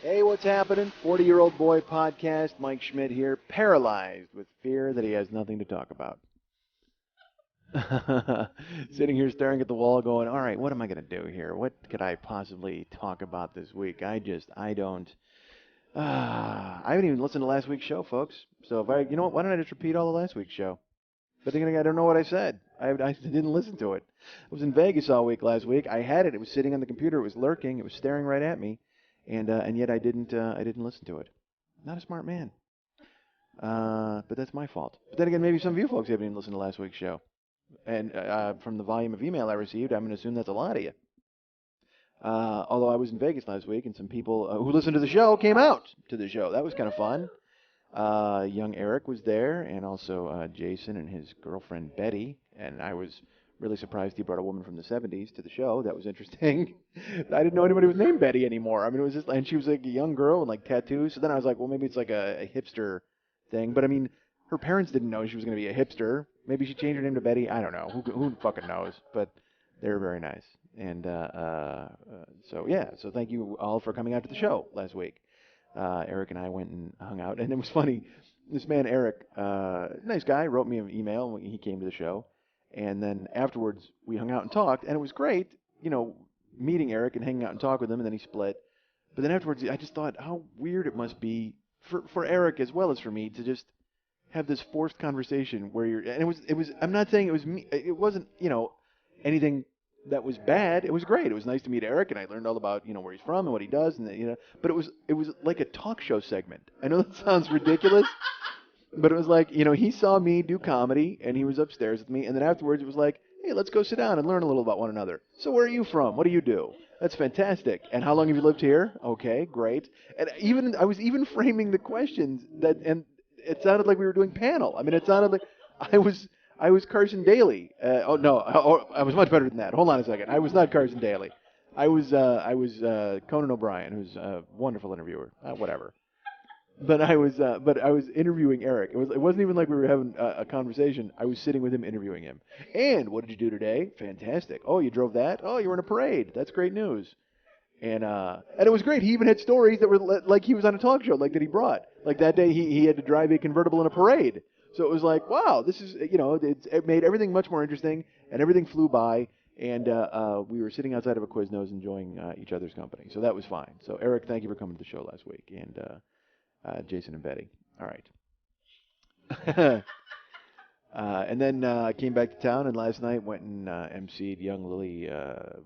Hey, what's happening? 40-year-old boy podcast. Mike Schmidt here, paralyzed with fear that he has nothing to talk about. Sitting here staring at the wall going, all right, what am I going to do here? What could I possibly talk about this week? I don't. I haven't even listened to last week's show, folks. So you know what? Why don't I just repeat all the last week's show? But then again, I don't know what I said. I didn't listen to it. I was in Vegas all week last week. I had it. It was sitting on the computer. It was lurking. It was staring right at me, and yet I didn't listen to it. Not a smart man. But that's my fault. But then again, maybe some of you folks haven't even listened to last week's show. And from the volume of email I received, I'm going to assume that's a lot of you. Although I was in Vegas last week, and some people who listened to the show came out to the show. That was kind of fun. Young Eric was there, and also Jason and his girlfriend Betty. And I was really surprised he brought a woman from the 70s to the show. That was interesting. I didn't know anybody was named Betty anymore. I mean, it was just, and she was like a young girl and like tattoos. So then I was like, well, maybe it's like a hipster thing. But I mean, her parents didn't know she was going to be a hipster. Maybe she changed her name to Betty. I don't know. Who fucking knows? But they were very nice. And so yeah. So thank you all for coming out to the show last week. Eric and I went and hung out, and it was funny. This man Eric, nice guy, wrote me an email when he came to the show, and then afterwards we hung out and talked, and it was great, meeting Eric and hanging out and talk with him, and then he split. But then afterwards, I just thought how weird it must be for Eric as well as for me to just have this forced conversation where and it was. I'm not saying it was me. It wasn't anything that was bad. It was great. It was nice to meet Eric, and I learned all about where he's from and what he does, and But it was like a talk show segment. I know that sounds ridiculous, but it was like he saw me do comedy, and he was upstairs with me, and then afterwards it was like, hey, let's go sit down and learn a little about one another. So where are you from? What do you do? That's fantastic. And how long have you lived here? Okay, great. And I was even framing the questions and it sounded like we were doing panel. I mean, it sounded like I was I was Carson Daly. Oh no, I was much better than that. Hold on a second. I was not Carson Daly. I was Conan O'Brien, who's a wonderful interviewer. Whatever. But I was interviewing Eric. It wasn't even like we were having a conversation. I was sitting with him interviewing him. And what did you do today? Fantastic. Oh, you drove that? Oh, you were in a parade. That's great news. And it was great. He even had stories that were like he was on a talk show, like that he brought. Like that day he had to drive a convertible in a parade. So it was like, wow, this is it made everything much more interesting, and everything flew by. And we were sitting outside of a Quiznos enjoying each other's company. So that was fine. So Eric, thank you for coming to the show last week, and Jason and Betty. All right. And then I came back to town, and last night went and emceed young Lily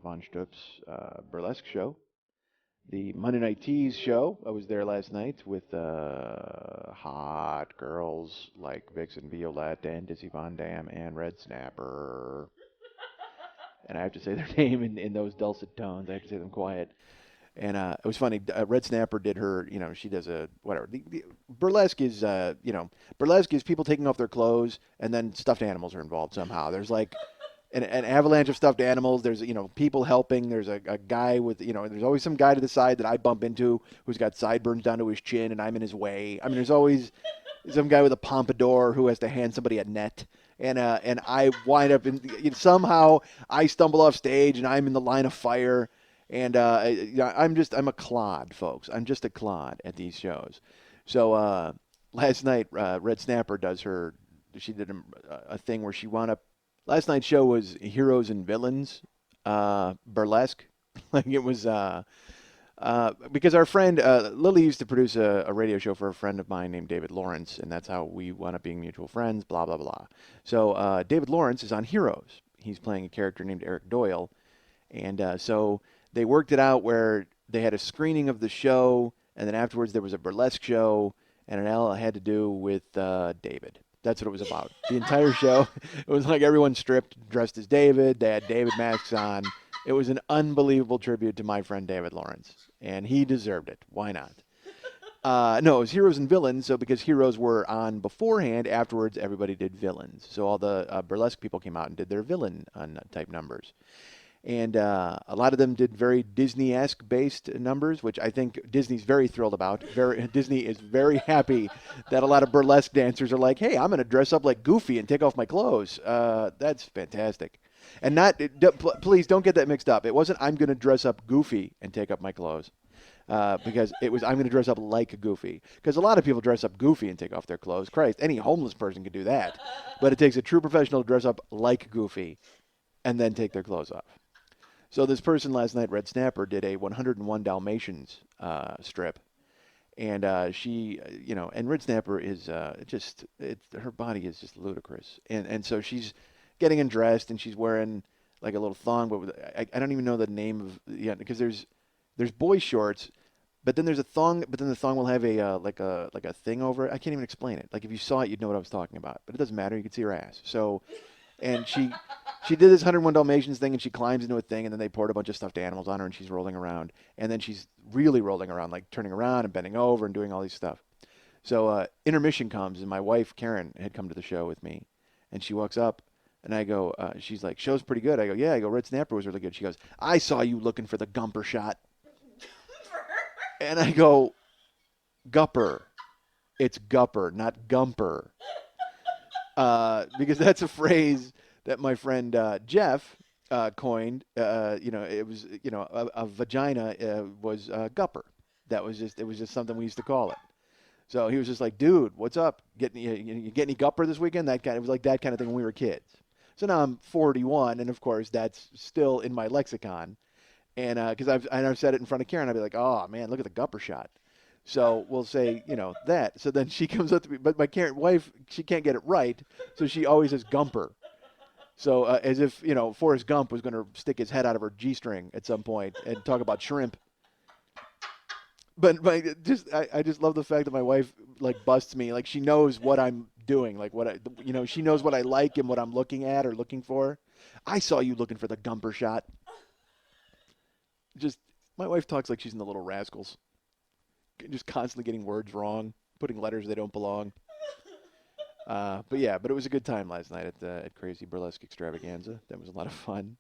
Von Stup's burlesque show. The Monday Night Tease show. I was there last night with hot girls like Vixen Violette and Dizzy Von Dam and Red Snapper. And I have to say their name in those dulcet tones. I have to say them quiet. And it was funny. Red Snapper did her, she does a whatever. The burlesque is, burlesque is people taking off their clothes, and then stuffed animals are involved somehow. There's like an avalanche of stuffed animals. There's people helping. There's a guy with there's always some guy to the side that I bump into who's got sideburns down to his chin, and I'm in his way. I mean, there's always some guy with a pompadour who has to hand somebody a net. And I wind up somehow I stumble off stage and I'm in the line of fire. And I'm a clod, folks. I'm just a clod at these shows. So last night, Red Snapper she did a thing where she wound up. Last night's show was Heroes and Villains, burlesque. Like it was because our friend Lily used to produce a radio show for a friend of mine named David Lawrence, and that's how we wound up being mutual friends. Blah blah blah. So David Lawrence is on Heroes. He's playing a character named Eric Doyle, and so they worked it out where they had a screening of the show, and then afterwards there was a burlesque show, and it all had to do with David. That's what it was about. The entire show, it was like everyone stripped, dressed as David. They had David masks on. It was an unbelievable tribute to my friend David Lawrence, and he deserved it. Why not? No, it was Heroes and Villains, so because Heroes were on beforehand, afterwards everybody did Villains. So all the burlesque people came out and did their villain type numbers. And a lot of them did very Disney-esque based numbers, which I think Disney's very thrilled about. Disney is very happy that a lot of burlesque dancers are like, hey, I'm going to dress up like Goofy and take off my clothes. That's fantastic. And please don't get that mixed up. It wasn't I'm going to dress up Goofy and take up my clothes. because it was I'm going to dress up like Goofy. Because a lot of people dress up Goofy and take off their clothes. Christ, any homeless person could do that. But it takes a true professional to dress up like Goofy and then take their clothes off. So this person last night, Red Snapper, did a 101 Dalmatians strip, and and Red Snapper is her body is just ludicrous, and so she's getting undressed and she's wearing like a little thong, but I don't even know the name of because there's boy shorts, but then there's a thong, but then the thong will have a like a thing over it. I can't even explain it. Like if you saw it, you'd know what I was talking about, but it doesn't matter. You can see her ass. So and she did this 101 Dalmatians thing, and she climbs into a thing, and then they poured a bunch of stuffed animals on her, and she's rolling around, and then she's really rolling around, like turning around and bending over and doing all these stuff. So intermission comes, and my wife Karen had come to the show with me, and she walks up, and I go, she's like, "Show's pretty good." I go, "Yeah." I go, "Red Snapper was really good." She goes, "I saw you looking for the Gumper shot," and I go, "Gupper, it's Gupper, not Gumper." Because that's a phrase that my friend Jeff coined. It was a vagina was gupper. That was just it was just something we used to call it. So he was just like, dude, what's up? You get any gupper this weekend? That kind. It was like that kind of thing when we were kids. So now I'm 41, and of course that's still in my lexicon. And because I've said it in front of Karen, I'd be like, oh man, look at the gupper shot. So we'll say, that. So then she comes up to me, but my Karen wife, she can't get it right, so she always says Gumper. So as if, Forrest Gump was going to stick his head out of her G-string at some point and talk about shrimp. But I just love the fact that my wife like busts me, like she knows what I'm doing, like she knows what I like and what I'm looking at or looking for. I saw you looking for the Gumper shot. Just my wife talks like she's in the Little Rascals, just constantly getting words wrong, putting letters they don't belong. But it was a good time last night at Crazy Burlesque Extravaganza. That was a lot of fun.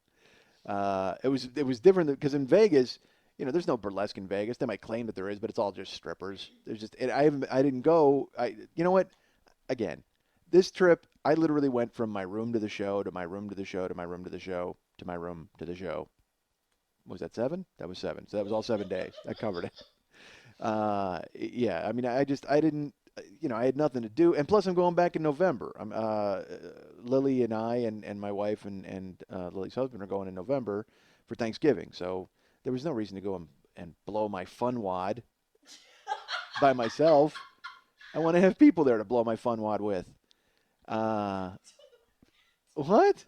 It was different because in Vegas, there's no burlesque in Vegas. They might claim that there is, but it's all just strippers. There's just I didn't go. You know what? Again, this trip I literally went from my room to the show to my room to the show to my room to the show to my room to the show. Was that 7? That was 7. So that was all 7 days. I covered it. Yeah, I mean, I didn't, I had nothing to do, and plus I'm going back in November. Lily and I and my wife and Lily's husband are going in November for Thanksgiving, so there was no reason to go and blow my fun wad by myself. I want to have people there to blow my fun wad with. Uh, what?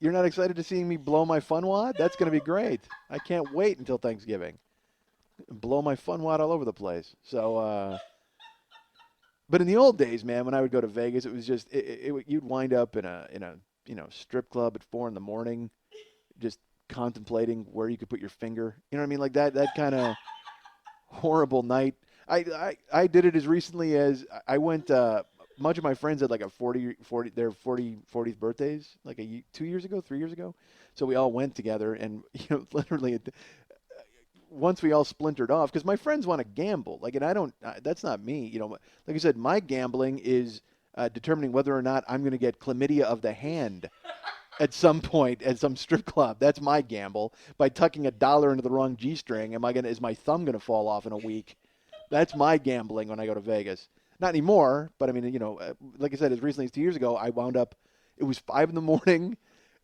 You're not excited to see me blow my fun wad? That's going to be great. I can't wait until Thanksgiving. Blow my fun wad all over the place. So, but in the old days, man, when I would go to Vegas, it was just you'd wind up in a strip club at 4 in the morning, just contemplating where you could put your finger. You know what I mean? Like that kind of horrible night. I did it as recently as I went. Much of my friends had like a 40 40th birthdays, like 2 years ago, 3 years ago. So we all went together, and literally once we all splintered off, because my friends want to gamble, like, and I don't. That's not me. Like I said, my gambling is determining whether or not I'm going to get chlamydia of the hand at some point at some strip club. That's my gamble. By tucking $1 into the wrong G-string, is my thumb going to fall off in a week? That's my gambling when I go to Vegas. Not anymore, but I mean, like I said, as recently as 2 years ago, I wound up. It was 5 in the morning,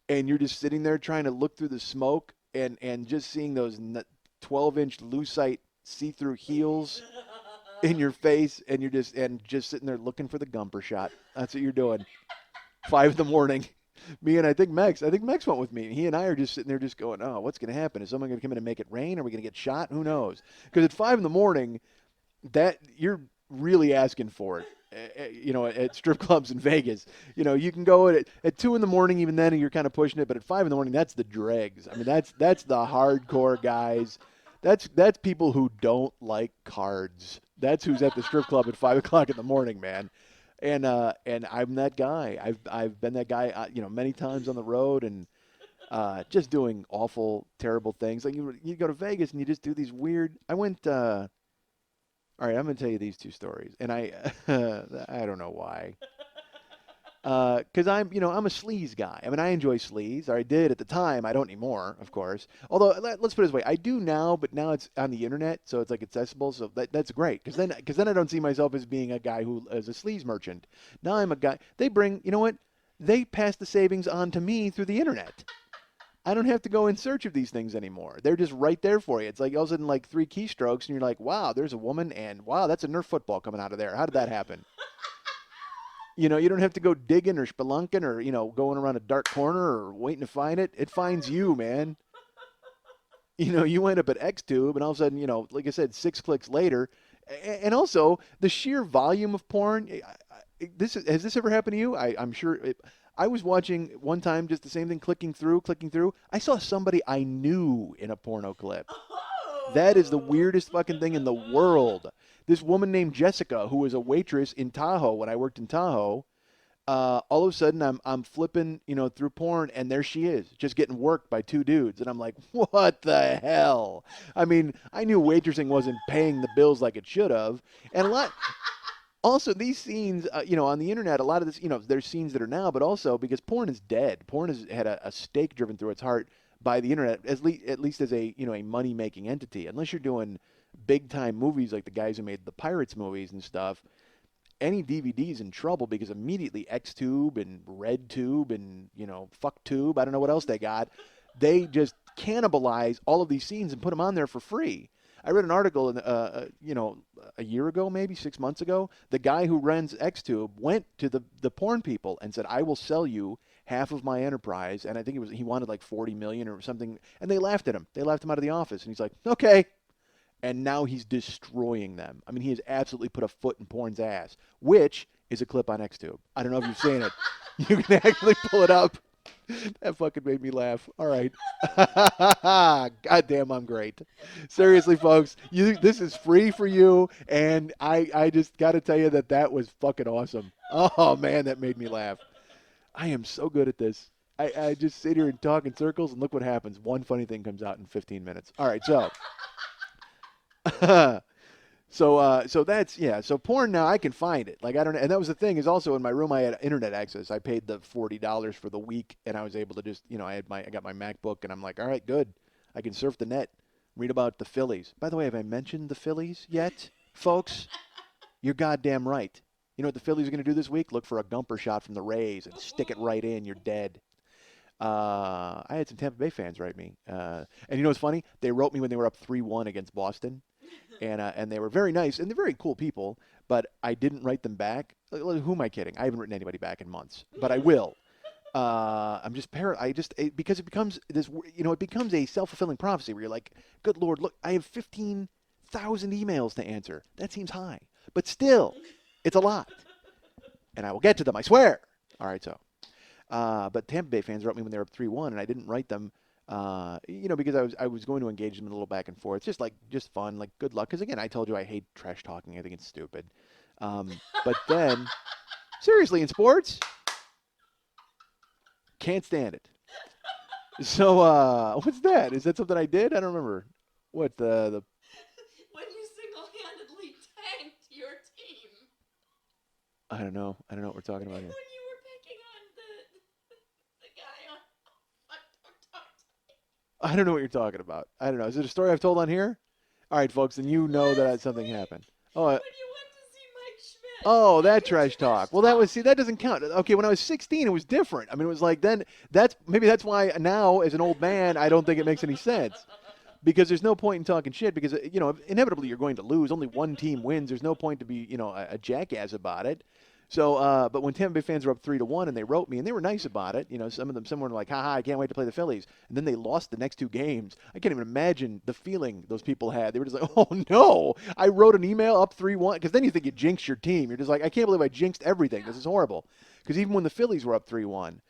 and you're just sitting there trying to look through the smoke and just seeing those 12-inch lucite see-through heels in your face, and you're just sitting there looking for the Gumper shot. That's what you're doing. 5 in the morning. Me and I think Mex went with me. He and I are just sitting there just going, oh, what's going to happen? Is someone going to come in and make it rain? Are we going to get shot? Who knows? Because at 5 in the morning, that you're really asking for it. At strip clubs in Vegas, you can go at 2 in the morning, even then, and you're kind of pushing it. But at 5 in the morning, that's the dregs. I mean, that's the hardcore guys. That's people who don't like cards. That's who's at the strip club at 5 o'clock in the morning, man. And I'm that guy. I've been that guy, many times on the road and just doing awful, terrible things. Like you go to Vegas and you just do these weird. I went. All right, I'm gonna tell you these two stories, and I I don't know why. Because I'm a sleaze guy. I mean, I enjoy sleaze, or I did at the time. I don't anymore, of course. Although, let's put it this way, I do now, but now it's on the internet, so it's like accessible. So that's great. Because then I don't see myself as being a guy who is a sleaze merchant. Now I'm a guy. They bring, you know what? They pass the savings on to me through the internet. I don't have to go in search of these things anymore. They're just right there for you. It's like all of a sudden, like three keystrokes, and you're like, wow, there's a woman, and wow, that's a Nerf football coming out of there. How did that happen? You don't have to go digging or spelunking or, going around a dark corner or waiting to find it. It finds you, man. You end up at XTube, and all of a sudden, like I said, 6 clicks later. And also, the sheer volume of porn. Has this ever happened to you? I'm sure. I was watching one time just the same thing, clicking through. I saw somebody I knew in a porno clip. That is the weirdest fucking thing in the world. This woman named Jessica, who was a waitress in Tahoe when I worked in Tahoe, all of a sudden I'm flipping, through porn, and there she is, just getting worked by two dudes, and I'm like, what the hell? I mean, I knew waitressing wasn't paying the bills like it should have, and a lot. Also, these scenes, on the internet, a lot of this, there's scenes that are now, but also because porn is dead. Porn has had a stake driven through its heart by the internet, at least as a money-making entity. Unless you're doing big-time movies like the guys who made the Pirates movies and stuff, any DVD's in trouble because immediately XTube and RedTube and, FuckTube, I don't know what else they got, they just cannibalize all of these scenes and put them on there for free. I read an article, a year ago, maybe 6 months ago. The guy who runs XTube went to the porn people and said, "I will sell you half of my enterprise." And I think he wanted like 40 million or something. And they laughed at him. They laughed him out of the office. And he's like, "Okay." And now he's destroying them. I mean, he has absolutely put a foot in porn's ass, which is a clip on XTube. I don't know if you've seen it. You can actually pull it up. That fucking made me laugh. All right. God damn, I'm great. Seriously, folks, this is free for you, and I just got to tell you that was fucking awesome. Oh, man, that made me laugh. I am so good at this. I just sit here and talk in circles, and look what happens. One funny thing comes out in 15 minutes. All right, so. So that's, yeah. So porn now, I can find it. Like, I don't know. And that was the thing, is also in my room I had internet access. I paid the $40 for the week, and I was able to just, I got my MacBook, and I'm like, all right, good. I can surf the net, read about the Phillies. By the way, have I mentioned the Phillies yet, folks? You're goddamn right. You know what the Phillies are going to do this week? Look for a gumper shot from the Rays and stick it right in. You're dead. I had some Tampa Bay fans write me. And you know what's funny? They wrote me when they were up 3-1 against Boston. And they were very nice, and they're very cool people, but I didn't write them back. Who am I kidding? I haven't written anybody back in months, but I will. I'm just because it becomes this, it becomes a self-fulfilling prophecy where you're like, good Lord, look, I have 15,000 emails to answer. That seems high, but still, it's a lot. And I will get to them, I swear. All right, so. But Tampa Bay fans wrote me when they were up 3-1, and I didn't write them. Because I was going to engage them in a little back and forth, just fun, like good luck. Because again, I told you I hate trash talking. I think it's stupid. But then, seriously, in sports, can't stand it. So what's that? Is that something I did? I don't remember. What the? When you single-handedly tanked your team. I don't know. I don't know what we're talking about here. When you were picking on the guy on. I don't know what you're talking about. I don't know. Is it a story I've told on here? All right, folks, then you know that something happened. Oh, when you went to see Mike Schmidt. oh, that trash talk. Well, that doesn't count. Okay, when I was 16, it was different. I mean, it was like then. Maybe that's why now, as an old man, I don't think it makes any sense. Because there's no point in talking shit. Because inevitably you're going to lose. Only one team wins. There's no point to be a jackass about it. So, but when Tampa Bay fans were up 3-1, and they wrote me, and they were nice about it. Some were like, "Haha, I can't wait to play the Phillies." And then they lost the next two games. I can't even imagine the feeling those people had. They were just like, "Oh no, I wrote an email up 3-1," because then you think you jinxed your team. You're just like, "I can't believe I jinxed everything. This is horrible." Because even when the Phillies were up 3-1.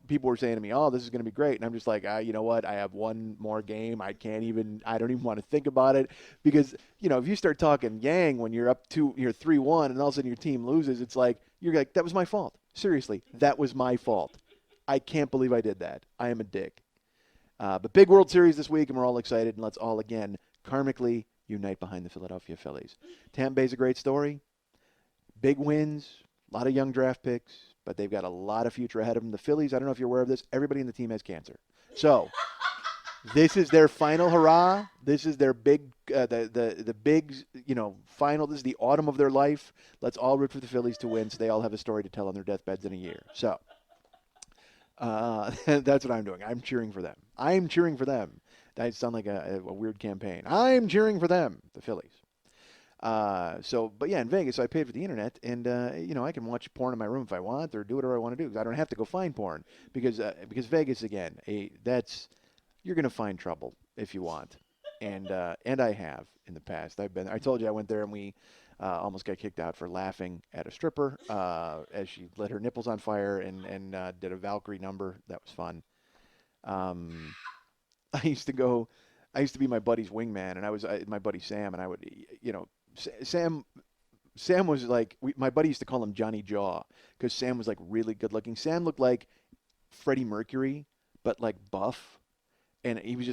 People were saying to me, "Oh, this is going to be great," and I'm just like, you know what? I have one more game. I don't even want to think about it because if you start talking yang when you're 3-1, and all of a sudden your team loses, it's like you're like, that was my fault. Seriously, that was my fault. I can't believe I did that. I am a dick. But big World Series this week, and we're all excited, and let's all again karmically unite behind the Philadelphia Phillies. Tampa Bay's a great story. Big wins. A lot of young draft picks, but they've got a lot of future ahead of them. The Phillies, I don't know if you're aware of this, everybody in the team has cancer. So this is their final hurrah. This is their big, the big, final. This is the autumn of their life. Let's all root for the Phillies to win, so they all have a story to tell on their deathbeds in a year. So that's what I'm doing. I'm cheering for them. I'm cheering for them. That sound like a weird campaign. I'm cheering for them, the Phillies. But yeah, in Vegas, so I paid for the internet, and I can watch porn in my room if I want, or do whatever I want to do. 'Cause I don't have to go find porn because Vegas again, that's you're gonna find trouble if you want, and I have in the past. I told you I went there and we almost got kicked out for laughing at a stripper as she lit her nipples on fire and did a Valkyrie number. That was fun. Um, I used to go. I used to be my buddy's wingman, and I was my buddy Sam, and I would, Sam. Sam was like my buddy used to call him Johnny Jaw because Sam was like really good looking. Sam looked like Freddie Mercury, but like buff, and he was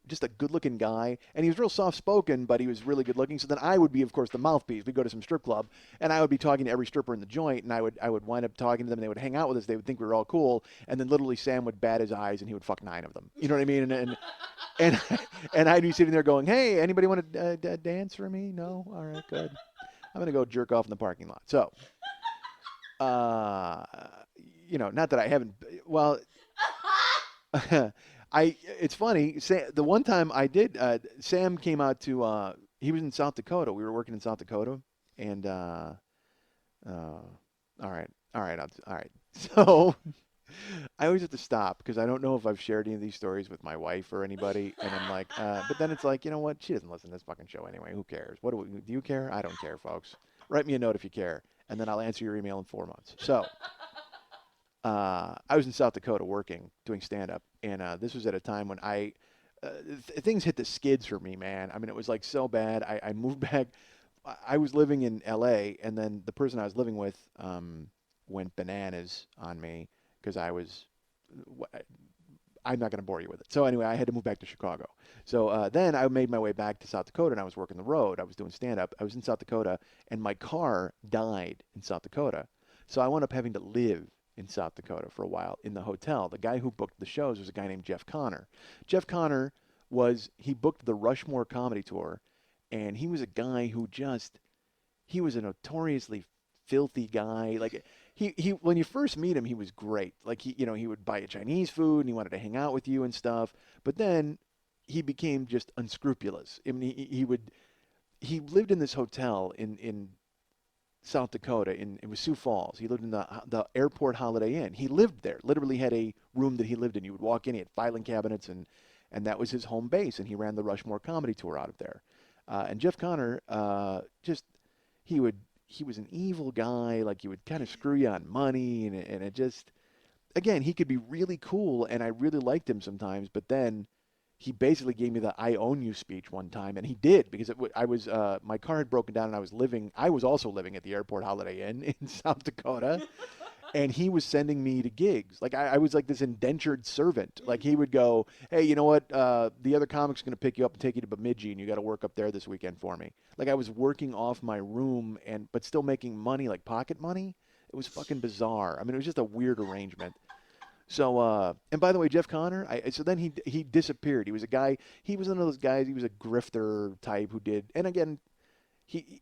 just a good looking guy, and he was real soft spoken, but he was really good looking. So then I would be, of course, the mouthpiece. We'd go to some strip club, and I would be talking to every stripper in the joint, and I would wind up talking to them, and they would hang out with us. They would think we were all cool, and then literally Sam would bat his eyes, and he would fuck 9 of them. You know what I mean? And and I'd be sitting there going, "Hey, anybody want to dance for me? No, all right, good. I'm gonna go jerk off in the parking lot." So, uh, not that I haven't. Well, it's funny. The one time I did, Sam came out to. He was in South Dakota. We were working in South Dakota, and all right, all right. So I always have to stop because I don't know if I've shared any of these stories with my wife or anybody, and I'm like, but then it's like, you know what? She doesn't listen to this fucking show anyway. Who cares? Do you care? I don't care, folks. Write me a note if you care, and then I'll answer your email in 4 months. So. I was in South Dakota working, doing stand-up, and this was at a time when things hit the skids for me, man. I mean, it was like so bad. I moved back. I was living in L.A., and then the person I was living with went bananas on me because I'm not going to bore you with it. So anyway, I had to move back to Chicago. So then I made my way back to South Dakota, and I was working the road. I was doing stand-up. I was in South Dakota, and my car died in South Dakota. So I wound up having to live in South Dakota for a while in the hotel. The guy who booked the shows was a guy named Jeff Connor. Jeff Connor he booked the Rushmore Comedy Tour, and he was a guy who he was a notoriously filthy guy. Like he when you first meet him, he was great. Like he would buy you Chinese food and he wanted to hang out with you and stuff. But then he became just unscrupulous. I mean, he lived in this hotel in South Dakota. It was Sioux Falls. He lived in the airport Holiday Inn. He lived there. Literally had a room that he lived in. You would walk in. He had filing cabinets, and that was his home base. And he ran the Rushmore Comedy Tour out of there. And Jeff Connor, he was an evil guy. Like he would kind of screw you on money, and it just again he could be really cool, and I really liked him sometimes. But then he basically gave me the "I own you" speech one time, and he did because I was my car had broken down, and I was also living at the airport Holiday Inn in South Dakota, and he was sending me to gigs. Like I was like this indentured servant. Like he would go, "Hey, you know what? The other comic's going to pick you up and take you to Bemidji, and you got to work up there this weekend for me." Like I was working off my room but still making money, like pocket money. It was fucking bizarre. I mean, it was just a weird arrangement. So, and by the way, Jeff Connor, so then he disappeared. He was a guy, he was one of those guys, he was a grifter type who did, and again, he,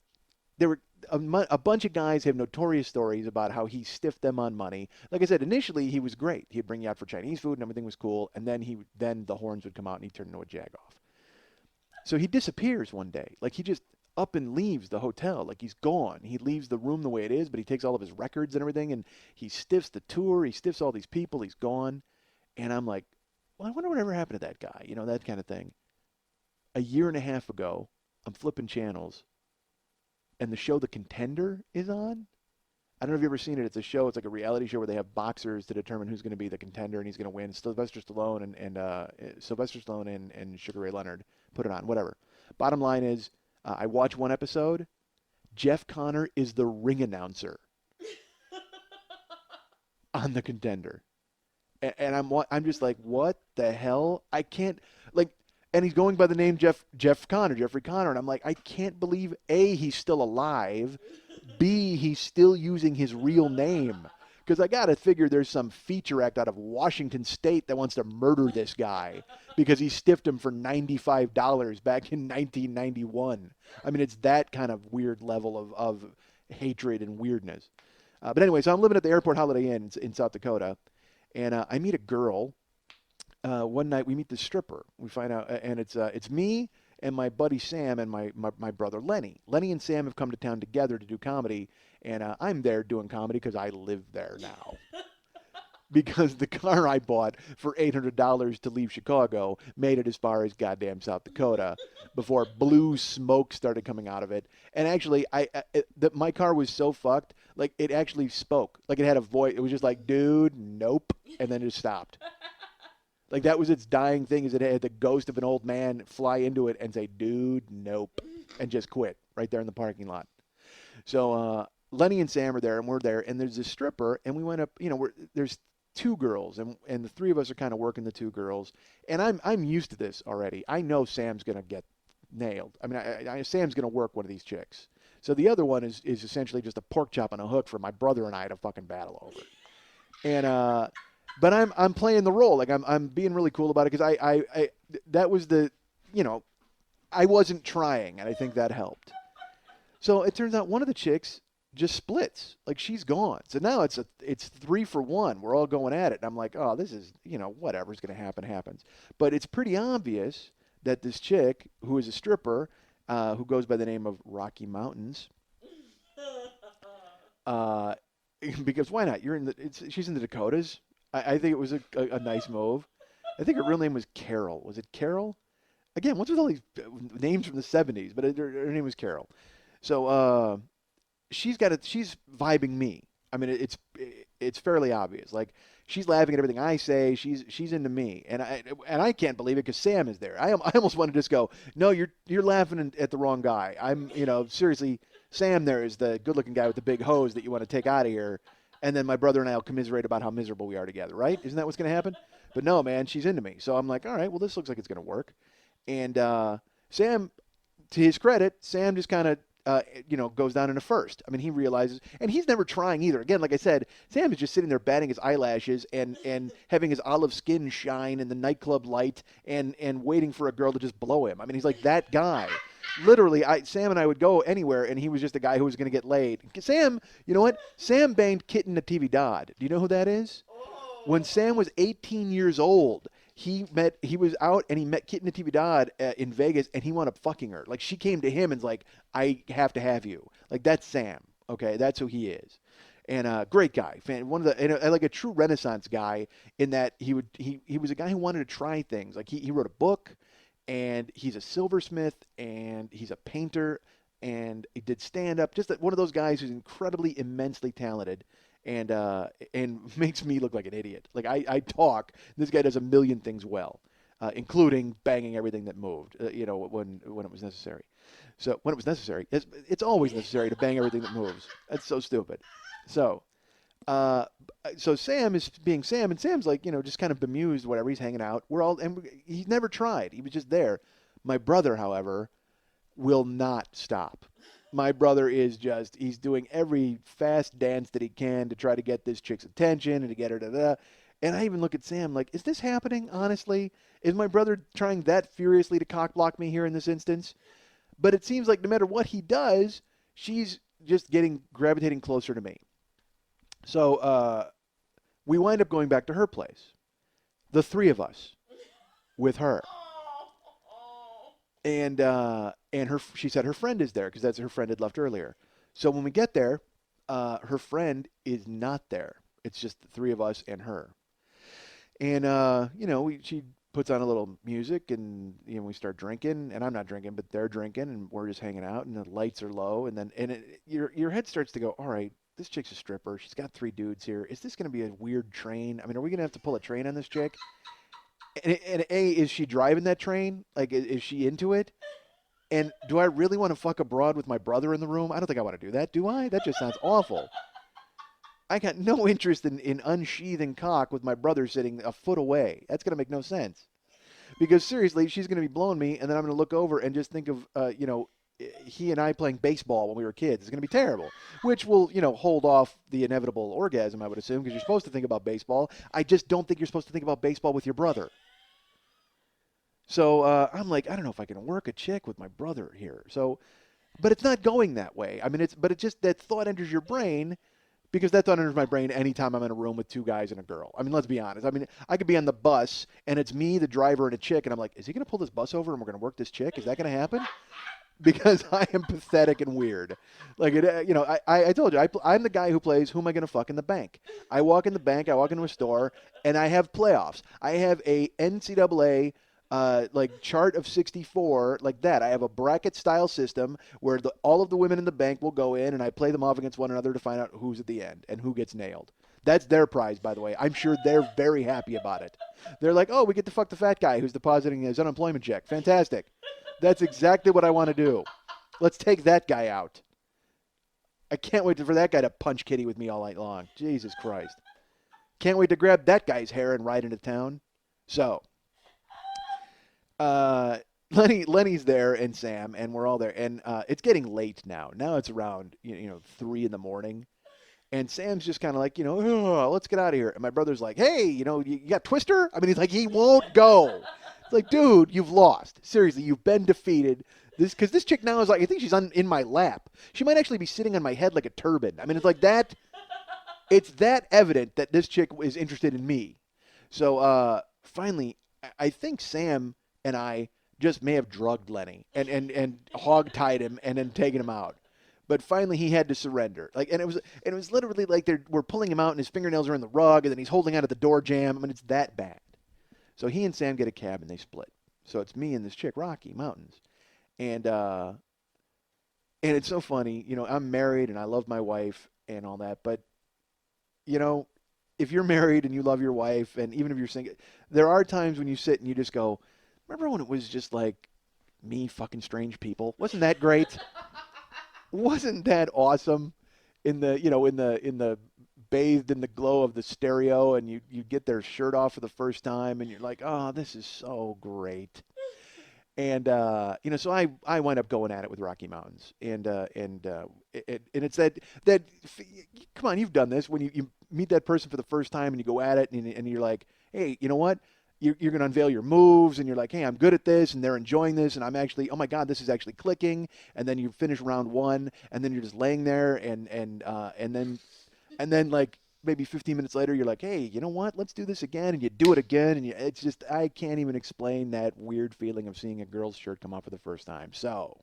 there were a bunch of guys have notorious stories about how he stiffed them on money. Like I said, initially he was great. He'd bring you out for Chinese food and everything was cool, and then the horns would come out and he'd turn into a jagoff. So he disappears one day. Like he just up and leaves the hotel. Like he's gone. He leaves the room the way it is, but he takes all of his records and everything and he stiffs the tour. He stiffs all these people. He's gone. And I'm like, well, I wonder what ever happened to that guy. That kind of thing. A year and a half ago, I'm flipping channels and the show The Contender is on. I don't know if you've ever seen it. It's a show. It's like a reality show where they have boxers to determine who's going to be the contender and he's going to win. Sylvester Stallone and Sugar Ray Leonard put it on. Whatever. Bottom line is, I watch one episode. Jeff Connor is the ring announcer on The Contender, and I'm just like, what the hell? I can't like, and he's going by the name Jeffrey Connor, and I'm like, I can't believe he's still alive. B, he's still using his real name. Because I got to figure there's some feature act out of Washington State that wants to murder this guy because he stiffed him for $95 back in 1991. I mean, it's that kind of weird level of hatred and weirdness. But anyway, so I'm living at the Airport Holiday Inn in South Dakota, and I meet a girl. One night we meet the stripper. We find out, and it's me and my buddy Sam and my brother Lenny. Lenny and Sam have come to town together to do comedy, and I'm there doing comedy because I live there now. Because the car I bought for $800 to leave Chicago made it as far as goddamn South Dakota before blue smoke started coming out of it. And actually, my car was so fucked, like it actually spoke, like it had a voice. It was just like, dude, nope, and then it just stopped. Like that was its dying thing, is it had the ghost of an old man fly into it and say, dude, nope, and just quit right there in the parking lot. So Lenny and Sam are there, and we're there, and there's this stripper, and we went up, there's two girls, and the three of us are kind of working the two girls, and I'm used to this already. I know Sam's going to get nailed. I mean, Sam's going to work one of these chicks. So the other one is essentially just a pork chop on a hook for my brother and I to fucking battle over. And but I'm playing the role, like I'm being really cool about it because I that was the, I wasn't trying, and I think that helped. So it turns out one of the chicks just splits, like she's gone. So now it's 3-for-1. We're all going at it, and I'm like, oh, this is, whatever's going to happen happens. But it's pretty obvious that this chick who is a stripper, who goes by the name of Rocky Mountains, because why not? She's in the Dakotas. I think it was a nice move. I think her real name was Carol. Was it Carol? Again, what's with all these names from the 70s? But her name was Carol. So she's vibing me. I mean, it's fairly obvious. Like she's laughing at everything I say. She's into me, and I can't believe it because Sam is there. I almost want to just go, no, you're laughing at the wrong guy. I'm seriously, Sam there is the good-looking guy with the big hose that you want to take out of here. And then my brother and I will commiserate about how miserable we are together, right? Isn't that what's going to happen? But no, man, she's into me. So I'm like, all right, well, this looks like it's going to work. And Sam, to his credit, Sam just kind of, goes down in a first. I mean, he realizes, and he's never trying either. Again, like I said, Sam is just sitting there batting his eyelashes and having his olive skin shine in the nightclub light and waiting for a girl to just blow him. I mean, he's like that guy. Literally, Sam and I would go anywhere, and he was just a guy who was going to get laid. Sam, you know what? Sam banged Kitten Natividad. Do you know who that is? When Sam was 18 years old, he was out and he met Kitten Natividad in Vegas, and he wound up fucking her. Like she came to him and's like, I have to have you. Like that's Sam. Okay, that's who he is. And great guy, like a true Renaissance guy in that he was a guy who wanted to try things. Like he wrote a book. And he's a silversmith, and he's a painter, and he did stand-up. Just one of those guys who's incredibly, immensely talented, and makes me look like an idiot. Like I talk, this guy does a million things well, including banging everything that moved. When it was necessary. So when it was necessary, it's always necessary to bang everything that moves. That's so stupid. So Sam is being Sam, and Sam's like, just kind of bemused, whatever. He's hanging out. He's never tried. He was just there. My brother, however, will not stop. My brother is he's doing every fast dance that he can to try to get this chick's attention and to get her to And I even look at Sam like, is this happening, honestly? Is my brother trying that furiously to cock block me here in this instance? But it seems like no matter what he does, she's just gravitating closer to me. So we wind up going back to her place, the three of us, with her. And she said her friend is there because that's her friend had left earlier. So when we get there, her friend is not there. It's just the three of us and her. And she puts on a little music, and we start drinking. And I'm not drinking, but they're drinking, and we're just hanging out. And the lights are low, and then your head starts to go, all right. This chick's a stripper. She's got three dudes here. Is this going to be a weird train? I mean, are we going to have to pull a train on this chick? And is she driving that train? Like, is she into it? And do I really want to fuck a broad with my brother in the room? I don't think I want to do that, do I? That just sounds awful. I got no interest in unsheathing cock with my brother sitting a foot away. That's going to make no sense. Because seriously, she's going to be blowing me, and then I'm going to look over and just think of, he and I playing baseball when we were kids. It's going to be terrible, which will, hold off the inevitable orgasm, I would assume, because you're supposed to think about baseball. I just don't think you're supposed to think about baseball with your brother. So I'm like, I don't know if I can work a chick with my brother here. So, but it's not going that way. I mean, but it just that thought enters your brain because that thought enters my brain anytime I'm in a room with two guys and a girl. I mean, let's be honest. I mean, I could be on the bus and it's me, the driver, and a chick, and I'm like, is he going to pull this bus over and we're going to work this chick? Is that going to happen? Because I am pathetic and weird. Like I told you, I'm the guy who plays Who Am I Going to Fuck in the Bank. I walk in the bank, I walk into a store, and I have playoffs. I have a NCAA like chart of 64 like that. I have a bracket style system where all of the women in the bank will go in, and I play them off against one another to find out who's at the end and who gets nailed. That's their prize, by the way. I'm sure they're very happy about it. They're like, oh, we get to fuck the fat guy who's depositing his unemployment check. Fantastic. That's exactly what I want to do. Let's take that guy out. I can't wait for that guy to punch Kitty with me all night long. Jesus Christ. Can't wait to grab that guy's hair and ride into town. So, uh, Lenny's there and Sam, and we're all there. And it's getting late now. Now it's around 3 in the morning. And Sam's just kind of like, oh, let's get out of here. And my brother's like, hey, you got Twister? I mean, he's like, he won't go. It's like, dude, you've lost. Seriously, you've been defeated. Because this chick now is like, I think she's in my lap. She might actually be sitting on my head like a turban. I mean, it's like that. It's that evident that this chick is interested in me. So finally, I think Sam and I just may have drugged Lenny and hog-tied him and then taken him out. But finally, he had to surrender. And it was literally like we're pulling him out, and his fingernails are in the rug, and then he's holding onto the door jamb. I mean, it's that bad. So he and Sam get a cab, and they split. So it's me and this chick, Rocky Mountains, and it's so funny. I'm married, and I love my wife and all that. But you know, if you're married and you love your wife, and even if you're single, there are times when you sit and you just go, "Remember when it was just like me fucking strange people? Wasn't that great?" Wasn't that awesome? In the bathed in the glow of the stereo, and you get their shirt off for the first time, and you're like, oh, this is so great. And so I wind up going at it with Rocky Mountains, and it's that come on, you've done this when you meet that person for the first time and you go at it, and you're like, hey, you know what? You're going to unveil your moves, and you're like, hey, I'm good at this, and they're enjoying this, and I'm actually, oh my God, this is actually clicking. And then you finish round one, and then you're just laying there, and then like maybe 15 minutes later, you're like, hey, you know what? Let's do this again, and you do it again, and it's just I can't even explain that weird feeling of seeing a girl's shirt come off for the first time. So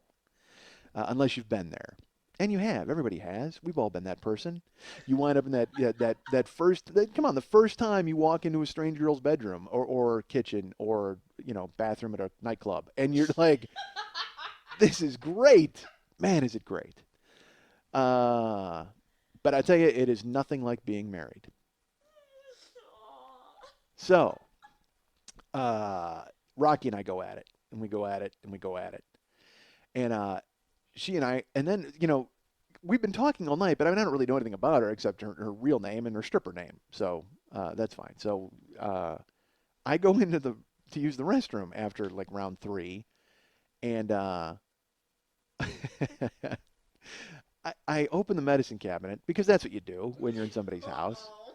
unless you've been there. And you have. Everybody has. We've all been that person. You wind up in that first. Come on, the first time you walk into a strange girl's bedroom or kitchen or bathroom at a nightclub, and you're like, "This is great, man! Is it great?" Uh, but I tell you, it is nothing like being married. So, uh, Rocky and I go at it, and we go at it, and we go at it, and she and I, and then we've been talking all night, but I mean, I don't really know anything about her except her real name and her stripper name. So that's fine. So I go into to use the restroom after like round three, and I open the medicine cabinet because that's what you do when you're in somebody's house. Oh.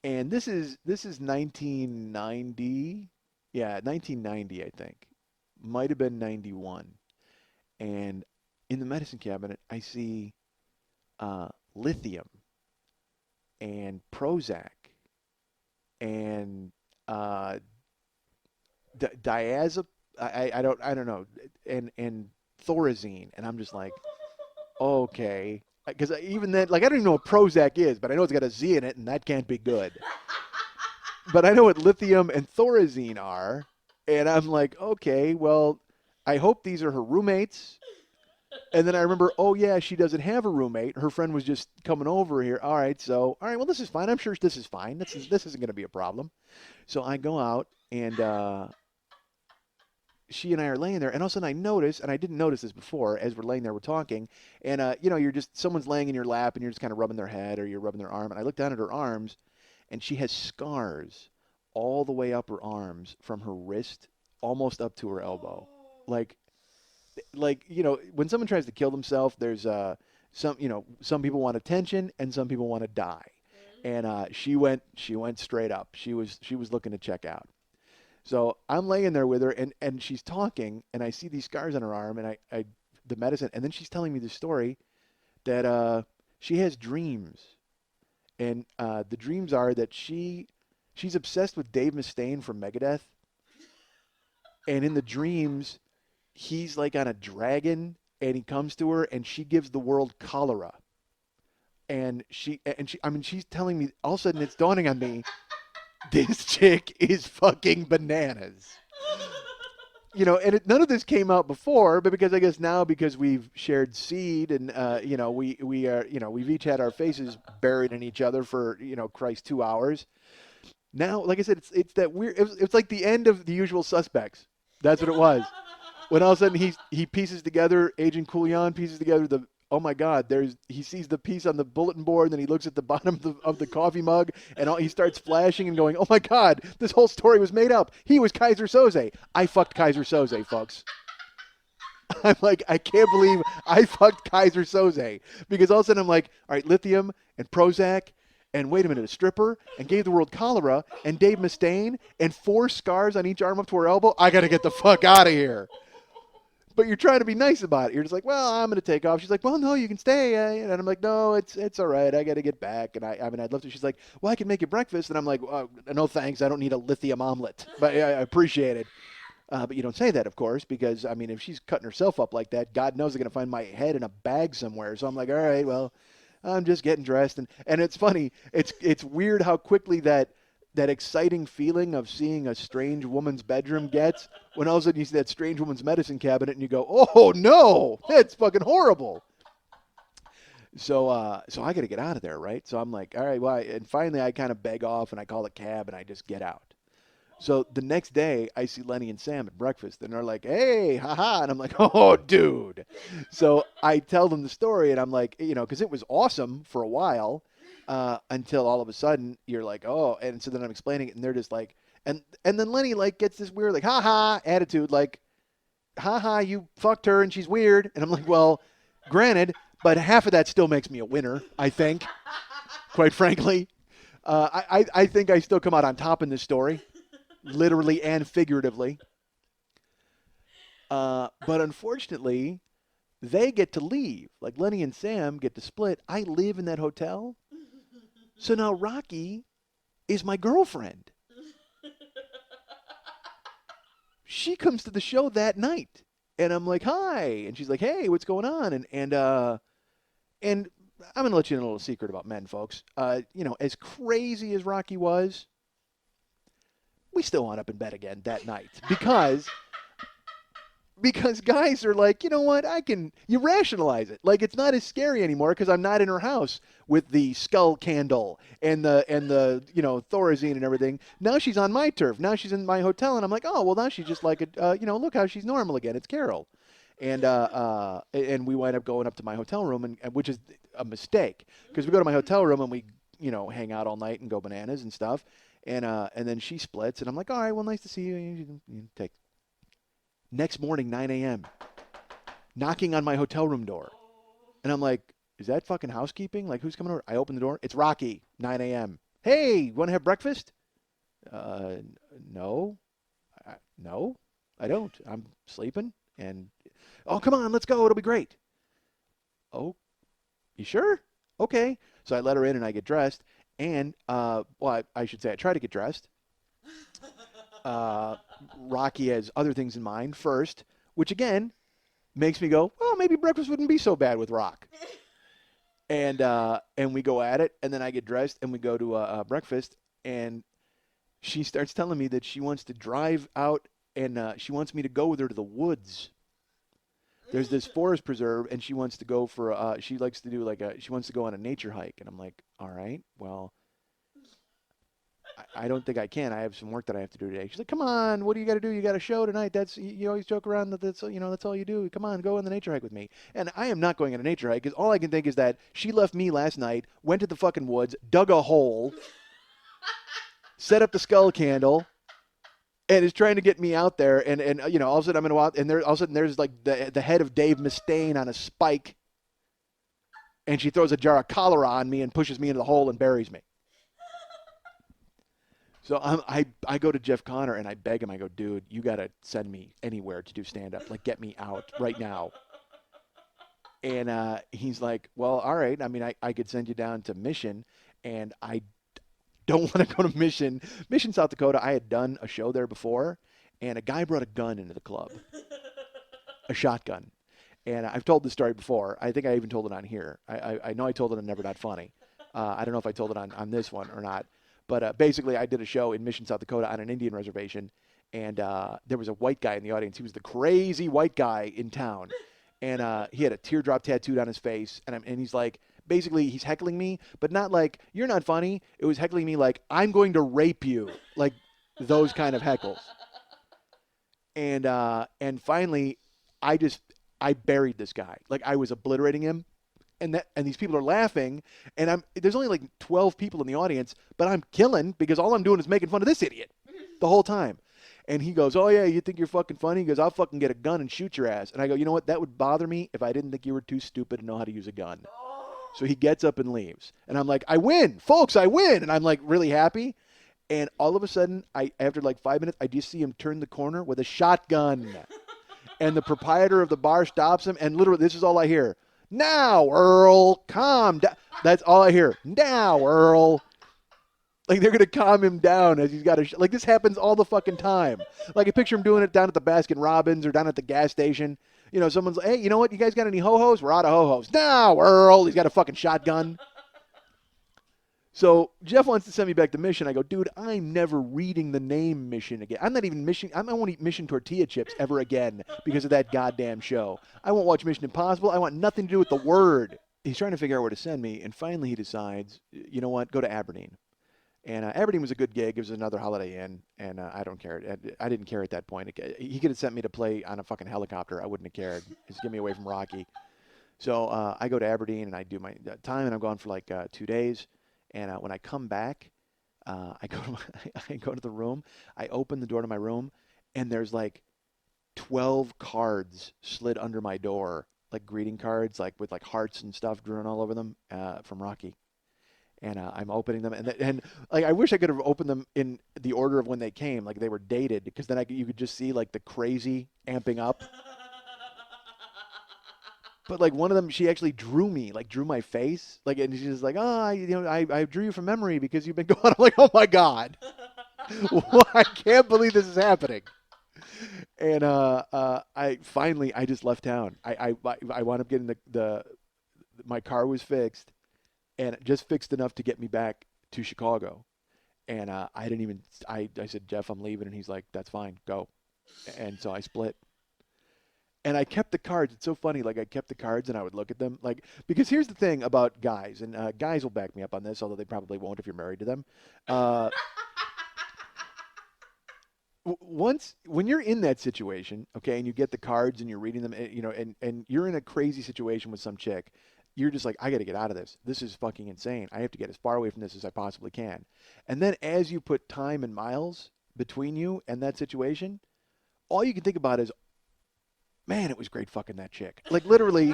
And this is 1990, yeah, 1990, I think, might have been 91. And in the medicine cabinet, I see lithium and Prozac and uh, diazep. I don't know, and Thorazine, and I'm just like, okay, because even then, like, I don't even know what Prozac is, but I know it's got a Z in it, and that can't be good. But I know what lithium and Thorazine are, and I'm like, okay, well, I hope these are her roommates. And then I remember, oh yeah, she doesn't have a roommate. Her friend was just coming over here. All right, well, this is fine. I'm sure this is fine. This isn't going to be a problem. So I go out, and she and I are laying there, and all of a sudden I notice, and I didn't notice this before, as we're laying there, we're talking, and you're just someone's laying in your lap, and you're just kind of rubbing their head or you're rubbing their arm, and I look down at her arms, and she has scars all the way up her arms from her wrist almost up to her elbow, like like when someone tries to kill themselves, there's some people want attention and some people want to die, and she went straight up. She was looking to check out. So I'm laying there with her, and she's talking, and I see these scars on her arm, and I the medicine, and then she's telling me the story that she has dreams, and the dreams are that she's obsessed with Dave Mustaine from Megadeth, and in the dreams he's like on a dragon, and he comes to her, and she gives the world cholera, and she I mean she's telling me, all of a sudden it's dawning on me, this chick is fucking bananas. And none of this came out before, but because I guess now, because we've shared seed, and we are, we've each had our faces buried in each other for Christ, 2 hours. Now, like I said, it's that weird. It's like the end of The Usual Suspects. That's what it was. When all of a sudden he pieces together, Agent Coulion pieces together the, oh my God, he sees the piece on the bulletin board, and then he looks at the bottom of the coffee mug, and he starts flashing and going, oh my God, this whole story was made up. He was Kaiser Soze. I fucked Kaiser Soze, folks. I'm like, I can't believe I fucked Kaiser Soze, because all of a sudden I'm like, all right, lithium and Prozac, and wait a minute, a stripper, and gave the world cholera, and Dave Mustaine, and 4 scars on each arm up to her elbow. I got to get the fuck out of here. But you're trying to be nice about it. You're just like, well, I'm going to take off. She's like, well, no, you can stay. And I'm like, no, it's all right. I got to get back. And I mean, I'd love to. She's like, well, I can make you breakfast. And I'm like, no, thanks. I don't need a lithium omelet. But I appreciate it. But you don't say that, of course, because, I mean, if she's cutting herself up like that, God knows they're going to find my head in a bag somewhere. So I'm like, all right, well, I'm just getting dressed. And it's funny. It's weird how quickly that exciting feeling of seeing a strange woman's bedroom gets, when all of a sudden you see that strange woman's medicine cabinet and you go, oh no, that's fucking horrible. So I got to get out of there, right? So I'm like, all right, well, and finally I kind of beg off and I call a cab and I just get out. So the next day, I see Lenny and Sam at breakfast, and they're like, hey, haha. And I'm like, oh, dude. So I tell them the story, and I'm like, because it was awesome for a while, until all of a sudden you're like, oh. And so then I'm explaining it, and they're just like, and then Lenny, like, gets this weird, like, haha attitude, like, haha, you fucked her, and she's weird. And I'm like, well, granted, but half of that still makes me a winner, I think, quite frankly. I think I still come out on top in this story, literally and figuratively. But unfortunately, they get to leave. Like Lenny and Sam get to split. I live in that hotel. So now Rocky is my girlfriend. She comes to the show that night. And I'm like, hi. And she's like, hey, what's going on? And I'm going to let you in a little secret about men, folks. As crazy as Rocky was, we still wound up in bed again that night, because guys are like, you know what, you rationalize it. Like, it's not as scary anymore because I'm not in her house with the skull candle and the Thorazine and everything. Now she's on my turf. Now she's in my hotel, and I'm like, oh, well, now she's just like, look how she's normal again. It's Carol. And we wind up going up to my hotel room, and which is a mistake, because we go to my hotel room and we, hang out all night and go bananas and stuff. And then she splits, and I'm like, all right, well, nice to see you. You take. Next morning, 9 a.m., knocking on my hotel room door. And I'm like, is that fucking housekeeping? Like, who's coming over? I open the door. It's Rocky, 9 a.m. Hey, you want to have breakfast? No. No, I don't. I'm sleeping. And, oh, come on, let's go. It'll be great. Oh, you sure? Okay. So I let her in, and I get dressed. And, I should say I try to get dressed. Rocky has other things in mind first, which again makes me go, well, maybe breakfast wouldn't be so bad with Rock. And we go at it, and then I get dressed, and we go to breakfast, and she starts telling me that she wants to drive out, and she wants me to go with her to the woods. There's this forest preserve, and she wants to go for she likes to do she wants to go on a nature hike, and I'm like, all right, well, I don't think I can. I have some work that I have to do today. She's like, come on, what do you got to do? You got a show tonight. You always joke around that's all you do. Come on, go on the nature hike with me. And I am not going on a nature hike, because all I can think is that she left me last night, went to the fucking woods, dug a hole, set up the skull candle, and is trying to get me out there. And you know, all of a sudden I'm gonna walk, and there all of a sudden there's like the head of Dave Mustaine on a spike, and she throws a jar of cholera on me and pushes me into the hole and buries me. So I go to Jeff Connor and I beg him. I go, dude, you gotta send me anywhere to do stand up. Like, get me out right now. And he's like, well, all right. I mean, I could send you down to Mission, and I don't want to go to Mission. Mission, South Dakota. I had done a show there before, and a guy brought a gun into the club, a shotgun. And I've told this story before. I think I even told it on here. I know I told it on Never Not Funny. I don't know if I told it on this one or not. But basically, I did a show in Mission, South Dakota on an Indian reservation, and there was a white guy in the audience. He was the crazy white guy in town, and he had a teardrop tattooed on his face, and he's like, basically, he's heckling me, but not like, you're not funny. It was heckling me like, I'm going to rape you, like those kind of heckles. And finally, I buried this guy. Like, I was obliterating him, and these people are laughing, and there's only like 12 people in the audience, but I'm killing because all I'm doing is making fun of this idiot the whole time. And he goes, oh yeah, you think you're fucking funny? He goes, I'll fucking get a gun and shoot your ass. And I go, you know what? That would bother me if I didn't think you were too stupid to know how to use a gun. So he gets up and leaves, and I'm like, I win, folks, I win, and I'm like really happy. And all of a sudden, after like 5 minutes, I just see him turn the corner with a shotgun. And the proprietor of the bar stops him, and literally, this is all I hear. Now, Earl, calm down. That's all I hear. Now, Earl. Like, they're going to calm him down as he's got like, this happens all the fucking time. Like, I picture him doing it down at the Baskin Robbins or down at the gas station. You know, someone's like, hey, you know what? You guys got any ho-hos? We're out of ho-hos. Now, Earl. He's got a fucking shotgun. So Jeff wants to send me back to Mission. I go, dude, I'm never reading the name Mission again. I'm not even Mission. I won't eat Mission tortilla chips ever again because of that goddamn show. I won't watch Mission Impossible. I want nothing to do with the word. He's trying to figure out where to send me, and finally he decides, you know what, go to Aberdeen. And Aberdeen was a good gig. It was another Holiday Inn, and I don't care. I didn't care at that point. He could have sent me to play on a fucking helicopter. I wouldn't have cared. Just get me away from Rocky. So I go to Aberdeen, and I do my time, and I'm gone for like 2 days. And when I come back, I go to I go to the room. I open the door to my room, and there's like 12 cards slid under my door, like greeting cards, like with like hearts and stuff drawn all over them from Rocky. And I'm opening them, and like I wish I could have opened them in the order of when they came, like they were dated, because then you could just see like the crazy amping up. But like one of them, she actually drew me, like drew my face, like, and she's like, "Oh, I drew you from memory because you've been going." I'm like, "Oh my god, I can't believe this is happening." And I just left town. I wound up getting my car was fixed, and just fixed enough to get me back to Chicago. And I didn't even I said, Jeff, I'm leaving, and he's like, that's fine, go. And so I split. And I kept the cards. It's so funny. Like, I kept the cards and I would look at them. Like, because here's the thing about guys, and guys will back me up on this, although they probably won't if you're married to them. Uh, when you're in that situation, okay, and you get the cards and you're reading them, you know, and you're in a crazy situation with some chick, you're just like, I got to get out of this. This is fucking insane. I have to get as far away from this as I possibly can. And then as you put time and miles between you and that situation, all you can think about is, man, it was great fucking that chick. Like, literally,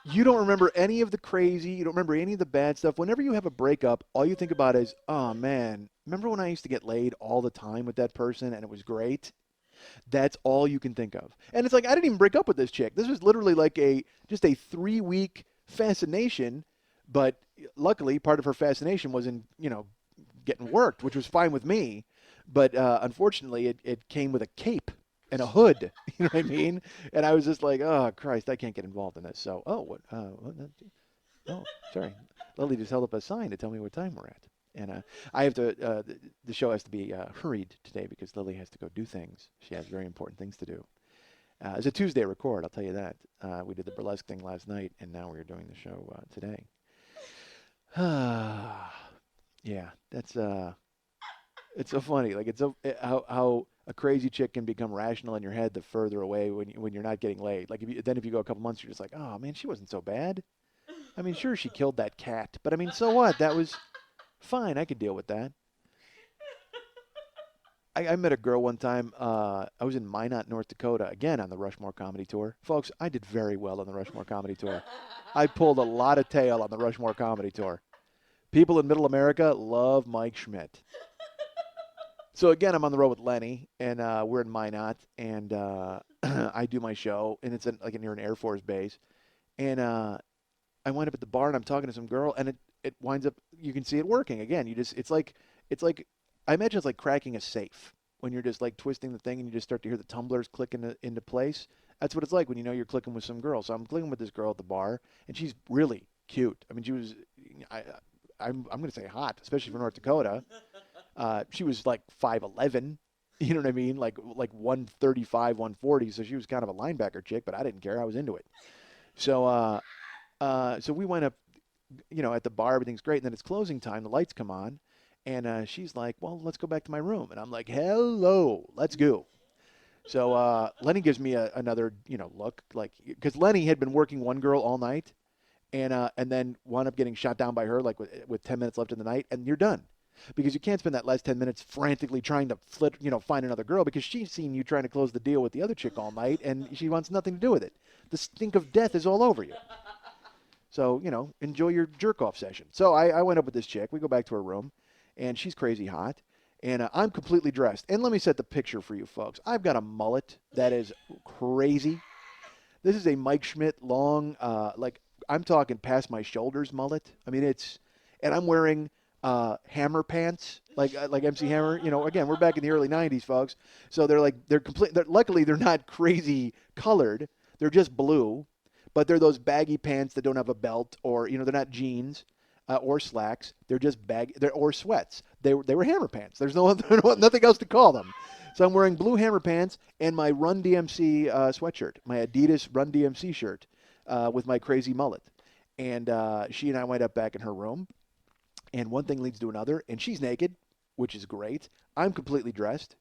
you don't remember any of the crazy. You don't remember any of the bad stuff. Whenever you have a breakup, all you think about is, oh, man, remember when I used to get laid all the time with that person and it was great? That's all you can think of. And it's like, I didn't even break up with this chick. This was literally like just a 3-week fascination. But luckily, part of her fascination was in, getting worked, which was fine with me. But unfortunately, it came with a cape and a hood. You know what I mean? And I was just like, oh, Christ, I can't get involved in this. So, sorry. Lily just held up a sign to tell me what time we're at. And I have to, the show has to be hurried today because Lily has to go do things. She has very important things to do. It's a Tuesday record, I'll tell you that. We did the burlesque thing last night, and now we're doing the show today. Yeah, that's, it's so funny. Like, it's how a crazy chick can become rational in your head the further away when you're not getting laid. Like, if you go a couple months, you're just like, oh, man, she wasn't so bad. I mean, sure, she killed that cat, but I mean, so what? That was fine. I could deal with that. I met a girl one time. I was in Minot, North Dakota, again on the Rushmore Comedy Tour. Folks, I did very well on the Rushmore Comedy Tour. I pulled a lot of tail on the Rushmore Comedy Tour. People in Middle America love Mike Schmidt. So again, I'm on the road with Lenny, and we're in Minot, and I do my show, and it's like near an Air Force base, and I wind up at the bar, and I'm talking to some girl, and it winds up, you can see it working again. It's like I imagine it's like cracking a safe when you're just like twisting the thing, and you just start to hear the tumblers click into place. That's what it's like when you know you're clicking with some girl. So I'm clicking with this girl at the bar, and she's really cute. I mean, she was, I, I'm going to say hot, especially for North Dakota. She was like 5'11", you know what I mean? Like 135, 140. So she was kind of a linebacker chick, but I didn't care. I was into it. So so we went up, at the bar. Everything's great, and then it's closing time. The lights come on, and she's like, "Well, let's go back to my room." And I'm like, "Hello, let's go." So Lenny gives me another, look, like because Lenny had been working one girl all night, and then wound up getting shot down by her, like with 10 minutes left in the night, and you're done. Because you can't spend that last 10 minutes frantically trying to find another girl because she's seen you trying to close the deal with the other chick all night and she wants nothing to do with it. The stink of death is all over you. So, enjoy your jerk off session. So I went up with this chick. We go back to her room and she's crazy hot. And I'm completely dressed. And let me set the picture for you folks. I've got a mullet that is crazy. This is a Mike Schmidt long, like I'm talking past my shoulders mullet. I mean, and I'm wearing Hammer pants, like MC Hammer. Again, we're back in the early '90s, folks. So they're complete. Luckily, they're not crazy colored. They're just blue, but they're those baggy pants that don't have a belt, or they're not jeans or slacks. They're just or sweats. They were Hammer pants. There's nothing else to call them. So I'm wearing blue Hammer pants and my Run DMC sweatshirt, my Adidas Run DMC shirt with my crazy mullet. And she and I went up back in her room. And one thing leads to another, and she's naked, which is great. I'm completely dressed.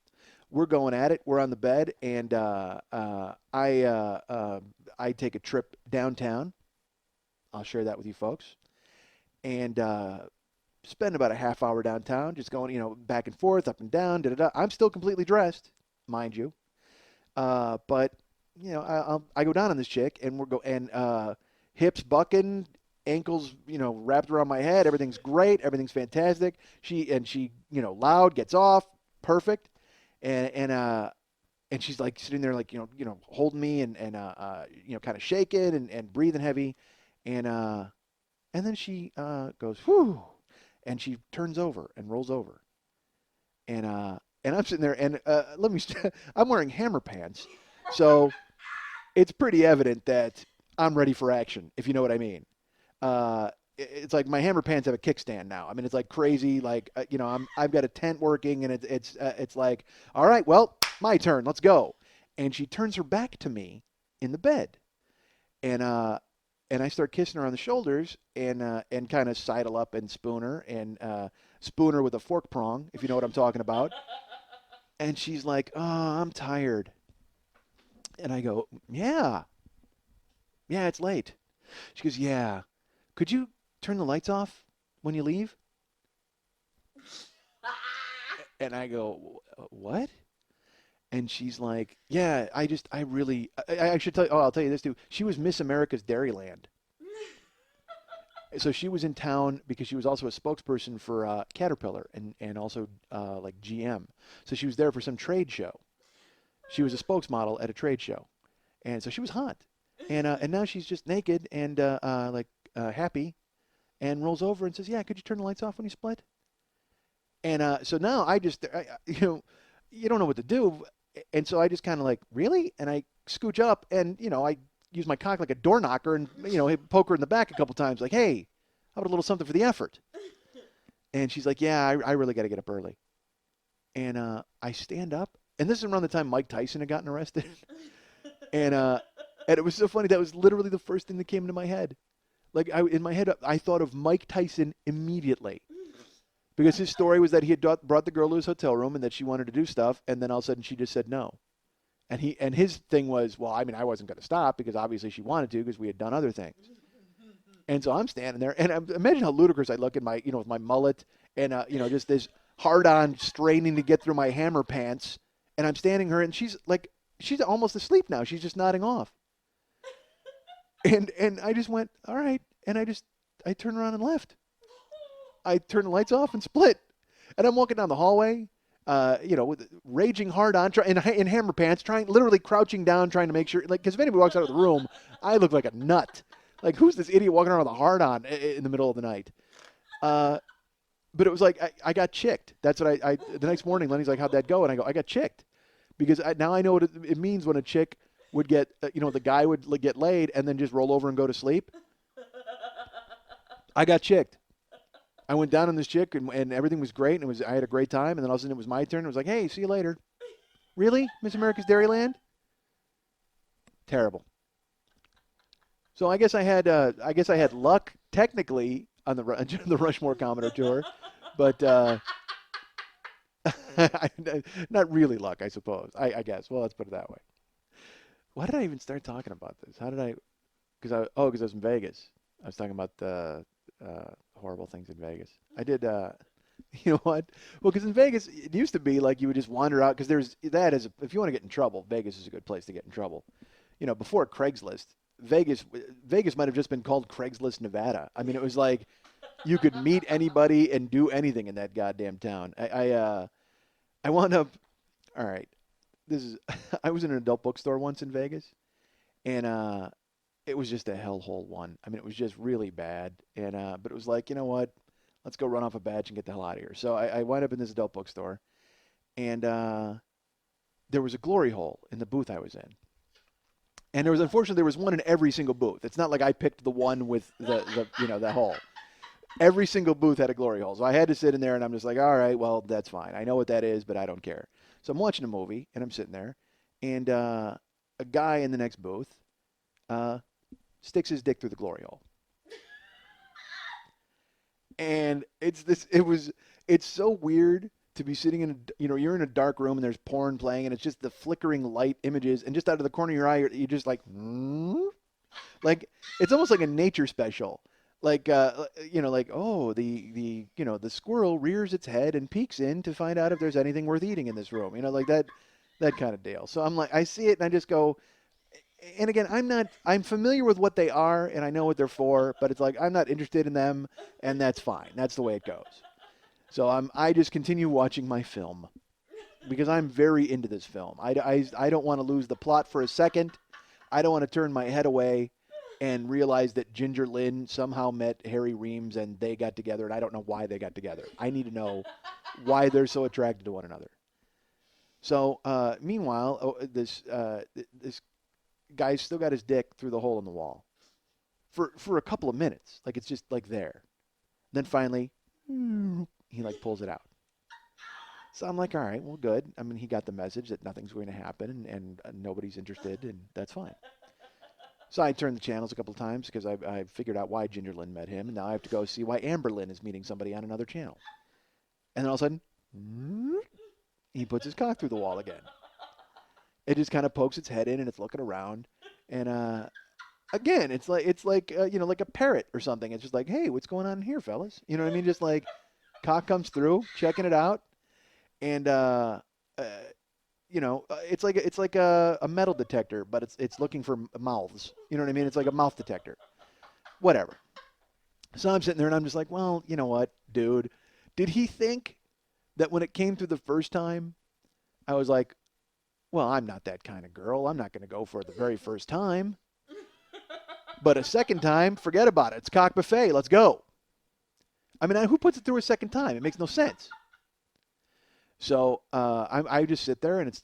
We're going at it. We're on the bed, and I take a trip downtown. I'll share that with you folks, and spend about a half hour downtown, just going, back and forth, up and down. Da da da. I'm still completely dressed, mind you, but I go down on this chick, and hips bucking, ankles, wrapped around my head. Everything's great. Everything's fantastic. She, loud, gets off, perfect, and she's like sitting there, like holding me and kind of shaking and breathing heavy, and then she goes whew, and she turns over and rolls over, and I'm sitting there, and I'm wearing Hammer pants, so it's pretty evident that I'm ready for action, if you know what I mean. It's like my Hammer pants have a kickstand now. I mean, it's like crazy. Like I've got a tent working, and it's like, all right, well, my turn. Let's go. And she turns her back to me in the bed, and I start kissing her on the shoulders and kind of sidle up and spoon her with a fork prong, if you know what I'm talking about. And she's like, "Oh, I'm tired." And I go, "Yeah, yeah, it's late." She goes, "Yeah. Could you turn the lights off when you leave?" And I go, "What?" And she's like, "Yeah, I should tell you, I'll tell you this too. She was Miss America's Dairyland. So she was in town because she was also a spokesperson for Caterpillar and also like GM. So she was there for some trade show. She was a spokesmodel at a trade show. And so she was hot. And now she's just naked and happy and rolls over and says, "Yeah, could you turn the lights off when you split?" And so now you don't know what to do. And so I just kind of like, "Really?" And I scooch up and, I use my cock like a door knocker and, poke her in the back a couple times like, "Hey, how about a little something for the effort?" And she's like, "Yeah, I really got to get up early." And I stand up. And this is around the time Mike Tyson had gotten arrested. And and it was so funny. That was literally the first thing that came into my head. Like in my head, I thought of Mike Tyson immediately. Because his story was that he had brought the girl to his hotel room and that she wanted to do stuff, and then all of a sudden she just said no. And his thing was, well, I mean, I wasn't going to stop because obviously she wanted to because we had done other things. And so I'm standing there, and imagine how ludicrous I look in my, with my mullet and just this hard on straining to get through my hammer pants, and I'm standing her, and she's almost asleep now. She's just nodding off, and I just went, all right, and I turned around and left. I turned the lights off and split, and I'm walking down the hallway. With raging hard on, in hammer pants, literally crouching down, trying to make sure, like, because if anybody walks out of the room, I look like a nut. Like, who's this idiot walking around with a hard on in the middle of the night? But it was like I got chicked. That's what I. The next morning, Lenny's like, "How'd that go?" And I go, "I got chicked," because now I know what it means when a chick would get, the guy would get laid and then just roll over and go to sleep. I got chicked. I went down on this chick and everything was great and I had a great time, and then all of a sudden it was my turn. It was like, "Hey, see you later." Really, Miss America's Dairyland? Terrible. So I guess I had luck technically on the the Rushmore Commodore tour, but not really luck, I suppose. I guess. Well, let's put it that way. Why did I even start talking about this? How did I? Because I was in Vegas. I was talking about the horrible things in Vegas. I did. You know what? Well, because in Vegas, it used to be like you would just wander out because there's that is if you want to get in trouble, Vegas is a good place to get in trouble. Before Craigslist, Vegas might have just been called Craigslist, Nevada. I mean, it was like you could meet anybody and do anything in that goddamn town. I wound up. All right, this is. I was in an adult bookstore once in Vegas, and it was just a hellhole one. I mean, it was just really bad, and but it was like, you know what? Let's go run off a badge and get the hell out of here. So I wound up in this adult bookstore, and there was a glory hole in the booth I was in. And unfortunately there was one in every single booth. It's not like I picked the one with the hole. Every single booth had a glory hole. So I had to sit in there, and I'm just like, all right, well, that's fine. I know what that is, but I don't care. So I'm watching a movie, and I'm sitting there, and a guy in the next booth sticks his dick through the glory hole. And it's so weird to be sitting in you're in a dark room and there's porn playing and it's just the flickering light images, and just out of the corner of your eye you're just like, like it's almost like a nature special, like like, oh, the squirrel rears its head and peeks in to find out if there's anything worth eating in this room, like that kind of deal. So I'm like, I see it and I just go, and again, I'm familiar with what they are and I know what they're for, but it's like I'm not interested in them, and that's fine. That's the way it goes. So I just continue watching my film because I'm very into this film. I don't want to lose the plot for a second. I don't want to turn my head away and realize that Ginger Lynn somehow met Harry Reams and they got together, and I don't know why they got together. I need to know why they're so attracted to one another. So meanwhile, this guy's still got his dick through the hole in the wall for a couple of minutes. Like, it's just like there. Then finally, he like pulls it out. So I'm like, all right, well, good. I mean, he got the message that nothing's going to happen and nobody's interested, and that's fine. So I turned the channels a couple of times because I figured out why Ginger Lynn met him, and now I have to go see why Amber Lynn is meeting somebody on another channel. And then all of a sudden, he puts his cock through the wall again. It just kind of pokes its head in and it's looking around, and again, it's like like a parrot or something. It's just like, hey, what's going on here, fellas? You know what I mean? Just like cock comes through, checking it out, and it's like a metal detector, but it's looking for mouths. You know what I mean? It's like a mouth detector. Whatever. So I'm sitting there and I'm just like, well, you know what, dude? Did he think that when it came through the first time, I was like, well, I'm not that kind of girl. I'm not going to go for it the very first time. But a second time, forget about it. It's cock buffet. Let's go. I mean, who puts it through a second time? It makes no sense. So I just sit there and it's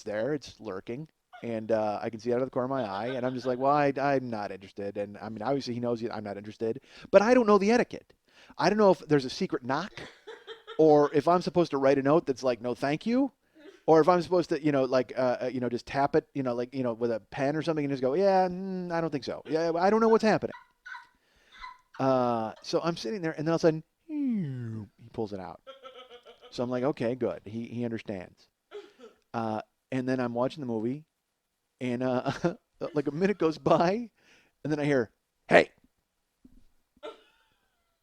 there, it's lurking, and I can see it out of the corner of my eye, and I'm just like, well, I'm not interested. And I mean, obviously he knows I'm not interested, but I don't know the etiquette. I don't know if there's a secret knock, or if I'm supposed to write a note that's like, no, thank you. Or if I'm supposed to, just tap it, with a pen or something and just go, yeah, I don't think so. Yeah, I don't know what's happening. So I'm sitting there, and then all of a sudden, he pulls it out. So I'm like, okay, good. He understands. And then I'm watching the movie, and like a minute goes by, and then I hear, hey.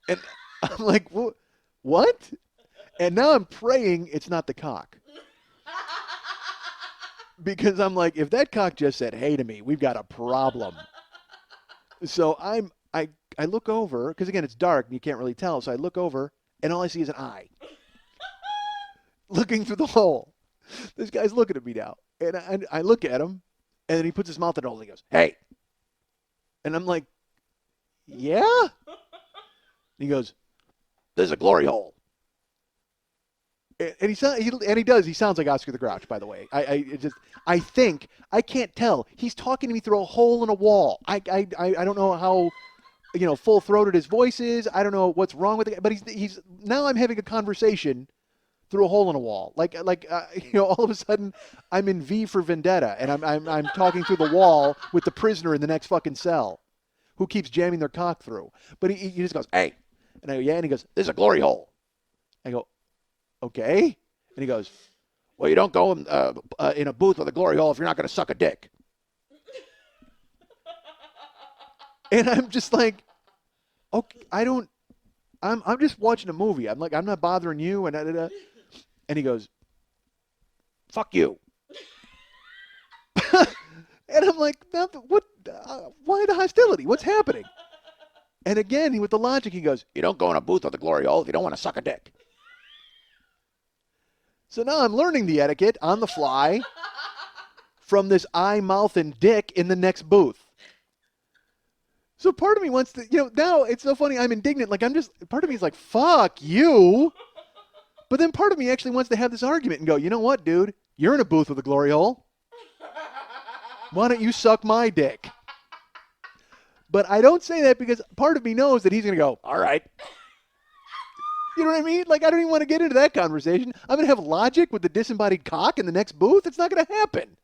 And I'm like, what? And now I'm praying it's not the cock. Because I'm like, if that cock just said hey to me, we've got a problem. So I look over, because again, it's dark and you can't really tell. So I look over, and all I see is an eye looking through the hole. This guy's looking at me now. And I look at him, and then he puts his mouth in the hole and he goes, hey. And I'm like, yeah? And he goes, there's a glory hole. And he does. He sounds like Oscar the Grouch, by the way. I think I can't tell. He's talking to me through a hole in a wall. I don't know how, full throated his voice is. I don't know what's wrong with it. But he's now I'm having a conversation through a hole in a wall. All of a sudden I'm in V for Vendetta, and I'm talking through the wall with the prisoner in the next fucking cell, who keeps jamming their cock through. But he just goes, hey, and I go, yeah, and he goes, there's a glory hole. I go, okay. And he goes, well, you don't go in a booth with a glory hole if you're not going to suck a dick. And I'm just like, okay, I'm just watching a movie. I'm like, I'm not bothering you. And he goes, fuck you. And I'm like, what? Why the hostility? What's happening? And again, with the logic, he goes, you don't go in a booth with a glory hole if you don't want to suck a dick. So now I'm learning the etiquette on the fly from this eye, mouth, and dick in the next booth. So part of me wants to, now it's so funny. I'm indignant. Part of me is like, fuck you. But then part of me actually wants to have this argument and go, you know what, dude? You're in a booth with a glory hole. Why don't you suck my dick? But I don't say that because part of me knows that he's going to go, all right. You know what I mean? I don't even want to get into that conversation. I'm going to have logic with the disembodied cock in the next booth. It's not going to happen.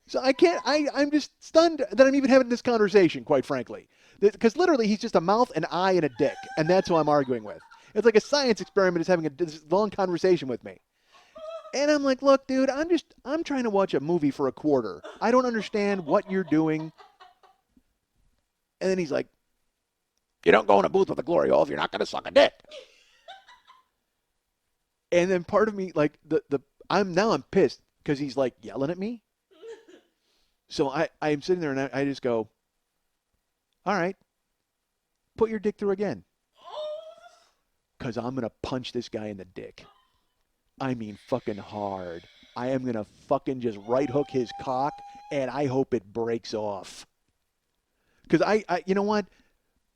So I can't, I'm just stunned that I'm even having this conversation, quite frankly. Because literally he's just a mouth, an eye, and a dick. And that's who I'm arguing with. It's like a science experiment is having this long conversation with me. And I'm like, look, dude, I'm trying to watch a movie for a quarter. I don't understand what you're doing. And then he's like, you don't go in a booth with a glory hole if you're not going to suck a dick. And then part of me, I'm pissed because he's like yelling at me. So I'm sitting there and I just go, all right, put your dick through again. Because I'm going to punch this guy in the dick. I mean fucking hard. I am going to fucking just right hook his cock, and I hope it breaks off. Because you know what?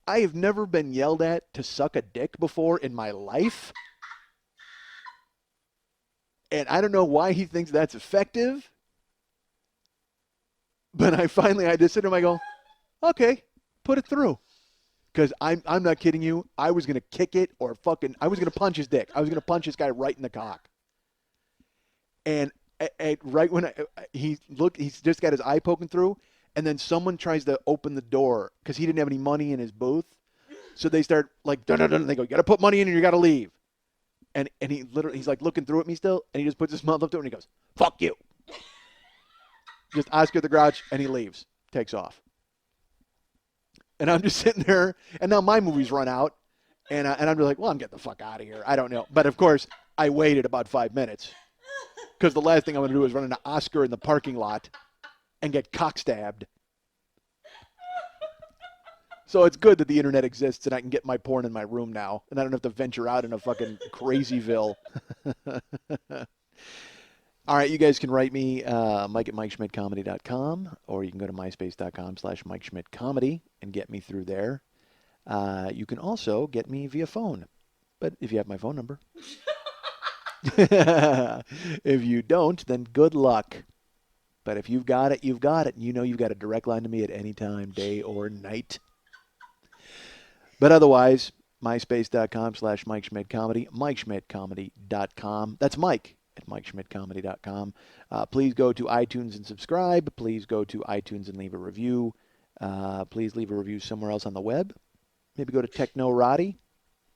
I have never been yelled at to suck a dick before in my life. And I don't know why he thinks that's effective. But I just sit there and I go, okay, put it through. Because I'm not kidding you. I was going to kick it or I was going to punch his dick. I was going to punch this guy right in the cock. And right when he's just got his eye poking through, and then someone tries to open the door because he didn't have any money in his booth. So they start dun, dun, dun, they go, you got to put money in and you got to leave. And he's looking through at me still, and he just puts his mouth up to it and he goes, fuck you. Just Oscar the Grouch, and he leaves, takes off. And I'm just sitting there, and now my movie's run out, and I'm just like, well, I'm getting the fuck out of here. I don't know. But, of course, I waited about 5 minutes because the last thing I'm going to do is run into Oscar in the parking lot and get cock-stabbed. So it's good that the internet exists and I can get my porn in my room now, and I don't have to venture out in a fucking crazyville. All right, you guys can write me, Mike at MikeSchmidtComedy.com, or you can go to MySpace.com/MikeSchmidtComedy and get me through there. You can also get me via phone, but if you have my phone number. If you don't, then good luck. But if you've got it, you've got it. And you know you've got a direct line to me at any time, day or night. But otherwise, MySpace.com/MikeSchmidtComedy, MikeSchmidtComedy.com. That's Mike at MikeSchmidtComedy.com. Please go to iTunes and subscribe. Please go to iTunes and leave a review. Please leave a review somewhere else on the web. Maybe go to Technorati.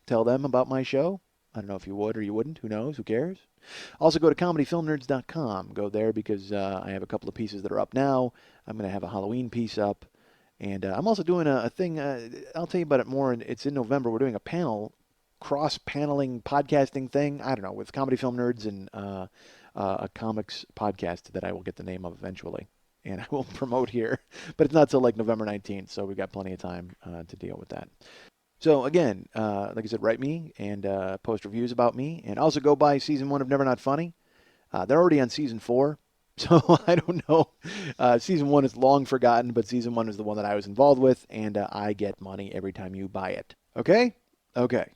Tell them about my show. I don't know if you would or you wouldn't. Who knows? Who cares? Also go to ComedyFilmNerds.com. Go there because I have a couple of pieces that are up now. I'm going to have a Halloween piece up. And I'm also doing a thing. I'll tell you about it more. It's in November. We're doing a panel cross-paneling podcasting thing. I don't know, with comedy film nerds and a comics podcast that I will get the name of eventually, and I will promote here. But it's not till like November 19th, so we got plenty of time to deal with that. So again, like I said, write me and post reviews about me, and also go by season 1 of Never Not Funny. They're already on season 4, so I don't know. Season 1 is long forgotten, but season 1 is the one that I was involved with, and I get money every time you buy it. Okay? Okay.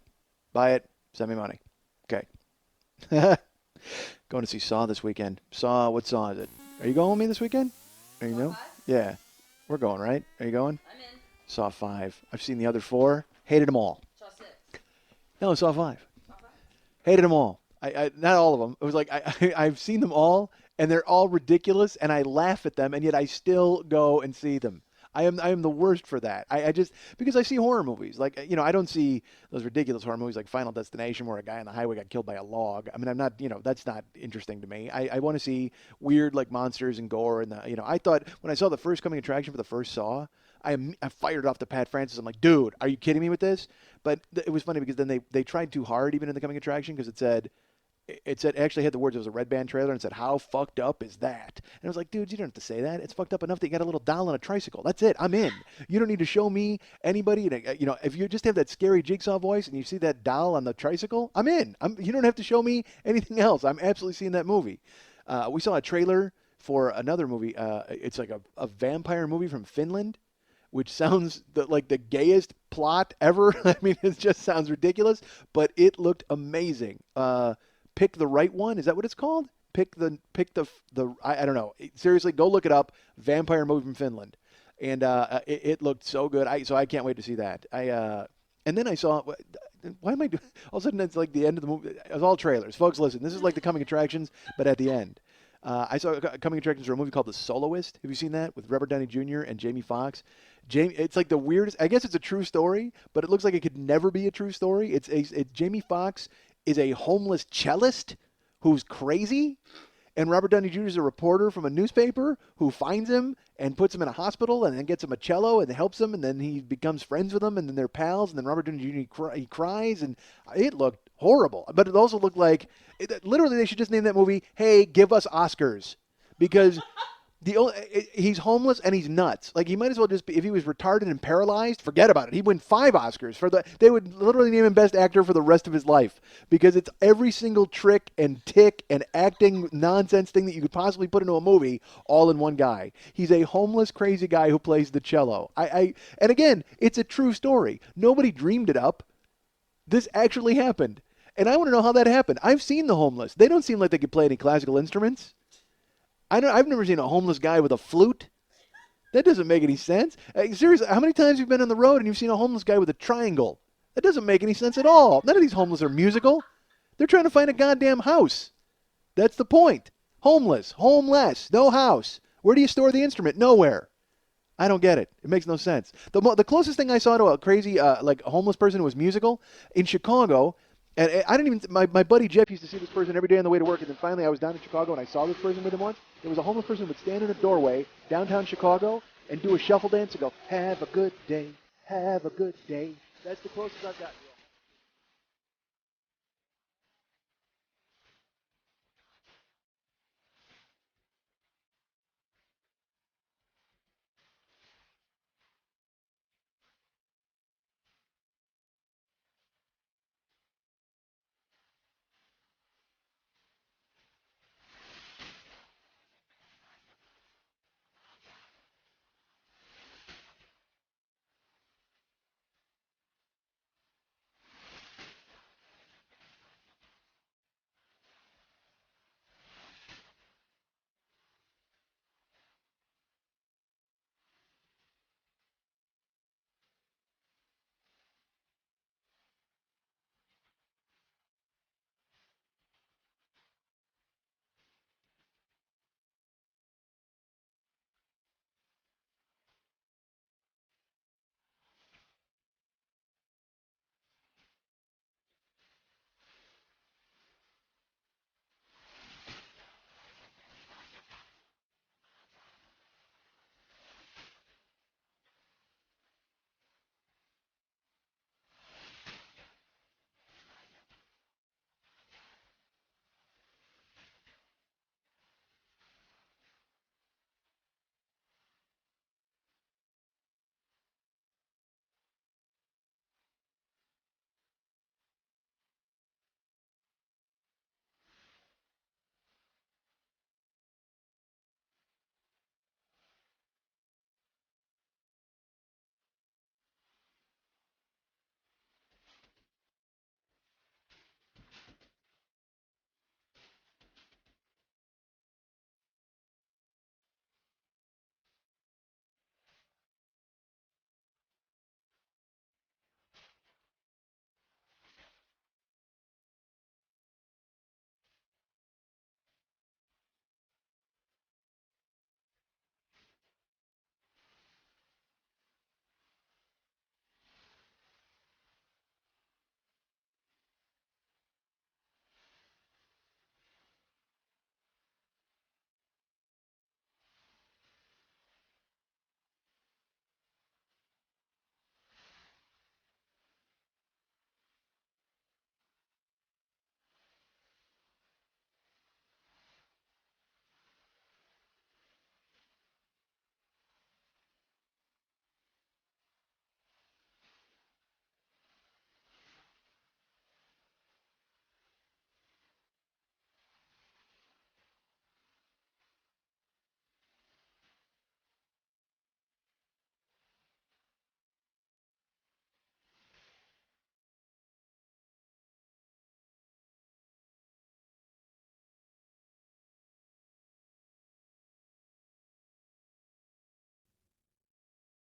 Buy it. Send me money. Okay. Going to see Saw this weekend. Saw, what Saw is it? Are you going with me this weekend? Are you Saw know? 5? Yeah. We're going, right? Are you going? I'm in. Saw 5. I've seen the other 4. Hated them all. Saw 6. No, Saw 5. Saw 5. Hated them all. I not all of them. It was like I've seen them all, and they're all ridiculous, and I laugh at them, and yet I still go and see them. I am the worst for that. I just because I see horror movies. Like, you know, I don't see those ridiculous horror movies like Final Destination where a guy on the highway got killed by a log. I mean, I'm not, you know, that's not interesting to me. I want to see weird like monsters and gore and the, you know, I thought when I saw the first coming attraction for the first Saw, I fired off to Pat Francis. I'm like, dude, are you kidding me with this? But it was funny because then they tried too hard even in the coming attraction because it actually had the words, it was a red band trailer and said, how fucked up is that? And I was like, dude, you don't have to say that. It's fucked up enough that you got a little doll on a tricycle. That's it. I'm in. You don't need to show me anybody. You know, if you just have that scary Jigsaw voice and you see that doll on the tricycle, I'm in. You don't have to show me anything else. I'm absolutely seeing that movie. We saw a trailer for another movie. It's like a vampire movie from Finland, which sounds like the gayest plot ever. I mean, it just sounds ridiculous, but it looked amazing. Pick the Right One. Is that what it's called? Pick the I don't know. Seriously, go look it up. Vampire movie from Finland, and it looked so good. So I can't wait to see that. And then I saw. Why am I doing? All of a sudden, it's like the end of the movie. It was all trailers, folks. Listen, this is like the coming attractions, but at the end. I saw coming attractions for a movie called The Soloist. Have you seen that with Robert Downey Jr. and Jamie Foxx? It's like the weirdest. I guess it's a true story, but it looks like it could never be a true story. Jamie Foxx is a homeless cellist who's crazy, and Robert Downey Jr. is a reporter from a newspaper who finds him and puts him in a hospital and then gets him a cello and helps him, and then he becomes friends with him, and then they're pals, and then Robert Downey Jr. He cries, and it looked horrible. But it also looked like, literally, they should just name that movie, Hey, Give Us Oscars, because he's homeless and he's nuts. Like, he might as well just be, if he was retarded and paralyzed, forget about it. He'd win 5 Oscars they would literally name him Best Actor for the rest of his life, because it's every single trick and tick and acting nonsense thing that you could possibly put into a movie all in one guy. He's a homeless, crazy guy who plays the cello. And again, it's a true story. Nobody dreamed it up. This actually happened. And I want to know how that happened. I've seen the homeless. They don't seem like they could play any classical instruments. I've never seen a homeless guy with a flute. That doesn't make any sense. Seriously, how many times have you been on the road and you've seen a homeless guy with a triangle? That doesn't make any sense at all. None of these homeless are musical. They're trying to find a goddamn house. That's the point. Homeless, no house. Where do you store the instrument? Nowhere. I don't get it. It makes no sense. The closest thing I saw to a crazy, like a homeless person who was musical in Chicago. And I didn't even, my buddy Jeff used to see this person every day on the way to work, and then finally I was down in Chicago and I saw this person with him once. There was a homeless person who would stand in a doorway downtown Chicago and do a shuffle dance and go, have a good day, have a good day. That's the closest I've got.